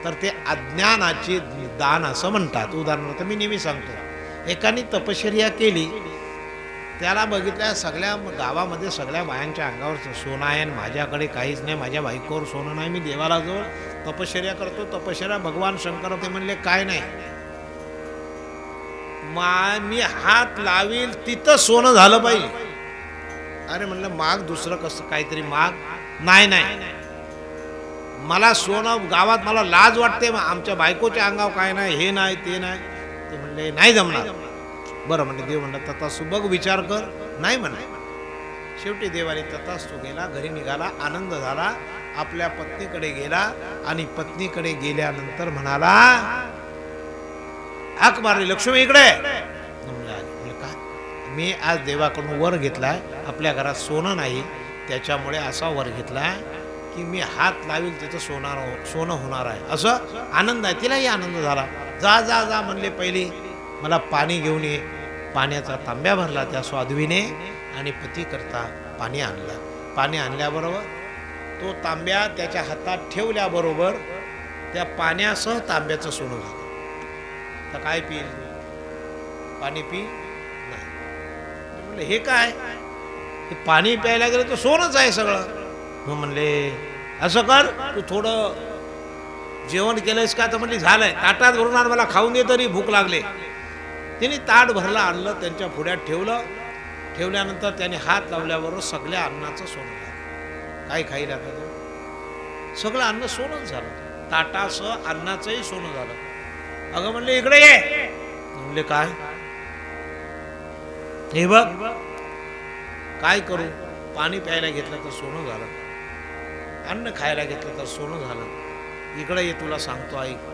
तर ते अज्ञानाचे दान असं म्हणतात. उदाहरणार्थ मी नेहमी सांगतो, एकाने तपश्चर्या केली त्याला बघितल्या सगळ्या गावामध्ये सगळ्या बायांच्या अंगावर सोनं आहे आणि माझ्याकडे काहीच नाही, माझ्या बायकोवर सोनं नाही, मी देवाला जवळ तपश्चर्या करतो, तपश्चर्या भगवान शंकर ते म्हणले काय नाही, मी हात लावील तिथं सोनं झालं पाहिजे. अरे म्हणलं माग दुसरं कसं काहीतरी माग, नाही नाही मला सोनं गावात मला लाज वाटते, आमच्या बायकोच्या अंगावर काय नाही, हे नाही ते नाही. ते म्हणले नाही जमणार. बरं म्हणले, देव म्हणलं तथास्तु, बघ विचार कर. नाही म्हणले. शेवटी देवाने तथास्तु गेला, घरी निघाला, आनंद झाला, आपल्या पत्नीकडे गेला आणि पत्नीकडे गेल्यानंतर म्हणाला, हाक मारली, लक्ष्मी इकडे. म्हणलं काय? मी आज देवाकडून वर घेतलाय, आपल्या घरात सोनं नाही त्याच्यामुळे असा वर घेतलाय की मी हात लावील तिथं सोनं होणार आहे, असं आनंद आहे. तिलाही आनंद झाला. जा जा जा म्हणले, पहिली मला पाणी घेऊन ये. पाण्याचा तांब्या भरला त्या साध्वीने आणि पती करता पाणी आणलं. पाणी आणल्याबरोबर तो तांब्या त्याच्या हातात ठेवल्याबरोबर त्या पाण्यासह तांब्याचं सोनं झालं. तर काय पिईल? पाणी पी नाही. म्हणले हे काय? हे पाणी प्यायला गेलं तर सोनंच आहे सगळं. मग म्हणले असं कर, तू थोडं जेवण केलंयस का? तर म्हणली झालंय, ताटात भरून आण, मला खाऊन दे, तरी भूक लागले. तिने ताट भरलं, आणलं, त्यांच्या पुढ्यात ठेवलं. ठेवल्यानंतर त्याने हात लावल्याबरोबर सगळ्या अन्नाचं सोनं झालं. काय खाईल आता तो? सगळं अन्न सोनंच झालं. ताटासह अन्नाचंही सोनं झालं. अगं म्हणले इकडे ये. म्हणले काय? हे बघ काय करू, पाणी प्यायला घेतलं तर सोनं झालं, अन्न खायला घेतलं तर सोनं झालं. इकडे ये, तुला सांगतो ऐक.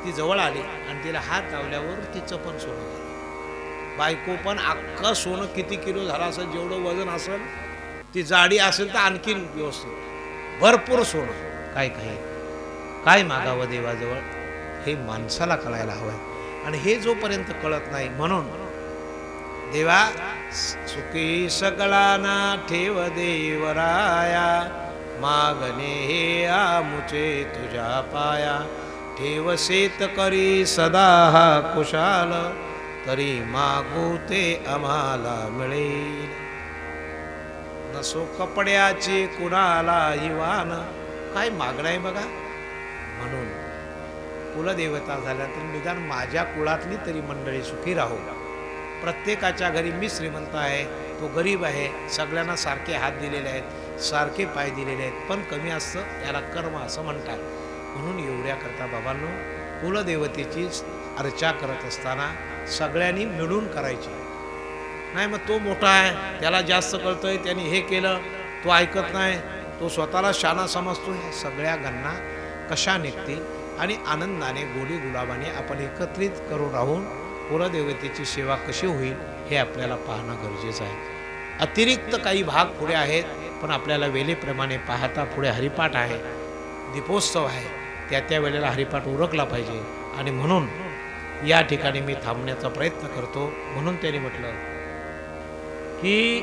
ती जवळ आली आणि तिला हात लावल्यावर तिचं पण सोनं झालं. बायको पण अख्खं सोनं किती किलो झालं असेल, जेवढं वजन असेल, ती जाडी असेल तर आणखीन व्यवस्थित भरपूर सोनं. काय काय काय मागावं देवाजवळ हे माणसाला कळायला हवंय. आणि हे जोपर्यंत कळत नाही, म्हणून देवा सुखी सकळाना ठेव देवराया, मागणे हे आमुचे तुझ्या पाया, ठेव शेत करी सदा हा कुशाल, तरी मागू ते आम्हाला मिळेल. नसो कपड्याची कुणाला इवान, काय मागणं आहे बघा. म्हणून कुलदेवता झाल्या तर निदान माझ्या कुळातली तरी मंडळी सुखी राहो. प्रत्येकाच्या घरी मी श्रीमंत आहे, तो गरीब आहे, सगळ्यांना सारखे हात दिलेले आहेत, सारखे पाय दिलेले आहेत, पण कमी असतं त्याला कर्म असं म्हणतात. म्हणून एवढ्या करता बाबांनो, कुलदेवतेची अर्चा करत असताना सगळ्यांनी मिळून करायची. नाही मग तो मोठा आहे, त्याला जास्त कळतंय, त्यांनी हे केलं, तो ऐकत नाही, तो स्वतःला शाना समजतो. ह्या सगळ्या गणना कशा निघतील आणि आनंदाने गोडी गुलाबाने आपण एकत्रित करून राहून कुलदेवतेची सेवा कशी होईल हे आपल्याला पाहणं गरजेचं आहे. अतिरिक्त काही भाग पुढे आहेत, पण आपल्याला वेळेप्रमाणे पाहता पुढे हरिपाठ आहे, दीपोत्सव आहे, त्या वेळेला हरिपाठ उरकला पाहिजे. आणि म्हणून या ठिकाणी मी थांबण्याचा प्रयत्न करतो. म्हणून त्यांनी म्हटलं की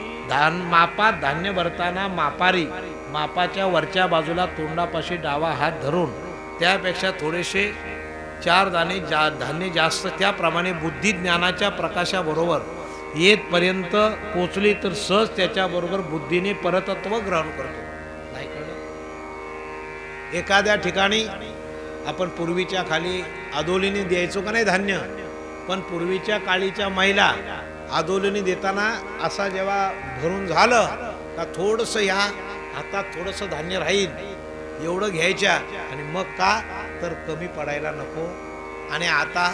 मापात धान्य भरताना मापारी मापाच्या वरच्या बाजूला तोंडापाशी डावा हात धरून त्यापेक्षा थोडेसे 4 दाणे धान्य जास्त, त्याप्रमाणे बुद्धी ज्ञानाच्या प्रकाशाबरोबर येतपर्यंत पोचली तर सहज त्याच्याबरोबर बुद्धीने परतत्व ग्रहण करतो. नाही कळलं? एखाद्या ठिकाणी आपण पूर्वीच्या खाली आदोलीने द्यायचो का नाही धान्य, पण पूर्वीच्या काळीच्या महिला आदोलीने देताना असा जेव्हा भरून झालं का थोडंसं ह्या हातात थोडंसं धान्य राहील एवढं घ्यायच्या, आणि मग का तर कमी पडायला नको. आणि आता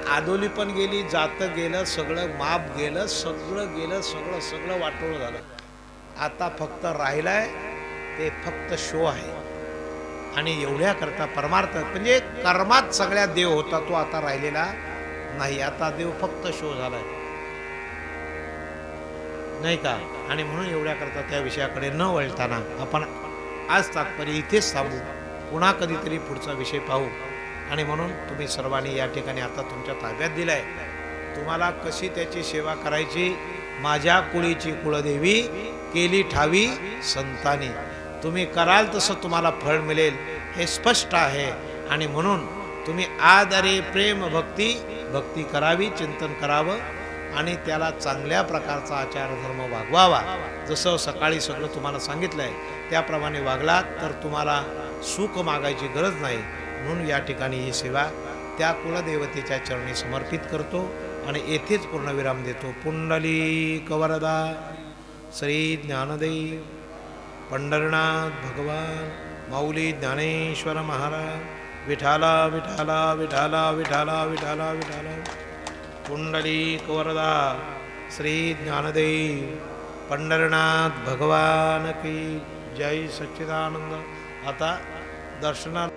आदोली पण गेली, जातं गेलं, सगळं माप गेलं, सगळं गेलं, सगळं वाटोळं झालं. आता फक्त राहिलाय ते फक्त शो आहे. आणि एवढ्या करता परमार्थ म्हणजे कर्मात सगळ्या देव होता, तो आता राहिलेला नाही. आता देव फक्त शो झालाय, नाही का? आणि म्हणून एवढ्या करता त्या विषयाकडे न वळताना आपण आज तात्पर्य इथेच थांबू, पुन्हा कधीतरी पुढचा विषय पाहू. आणि म्हणून तुम्ही सर्वांनी या ठिकाणी आता तुमच्या ताब्यात दिलाय, तुम्हाला कशी त्याची सेवा करायची. माझ्या कुळीची कुळदेवी केली ठावी संतानी, तुम्ही कराल तसं तुम्हाला फळ मिळेल हे स्पष्ट आहे. आणि म्हणून तुम्ही आदरे प्रेम भक्ती करावी, चिंतन करावं. आणि त्याला चांगल्या प्रकारचा आचारधर्म वागवावा. जसं सकाळी सगळं तुम्हाला सांगितलं आहे त्याप्रमाणे वागलात तर तुम्हाला सुख मागायची गरज नाही. म्हणून या ठिकाणी ही सेवा त्या कुलदेवतेच्या चरणी समर्पित करतो आणि येथेच पूर्णविराम देतो. पुंडलिक वरदा श्री ज्ञानदेव पंढरनाथ भगवान माऊली ज्ञानेश्वर महाराज विठाला विठाला विठाला विठाला विठाला विठाला. पुंडलिक वरदा श्री ज्ञानदेव पंढरनाथ भगवान की जय. सच्चिदानंद. आता दर्शना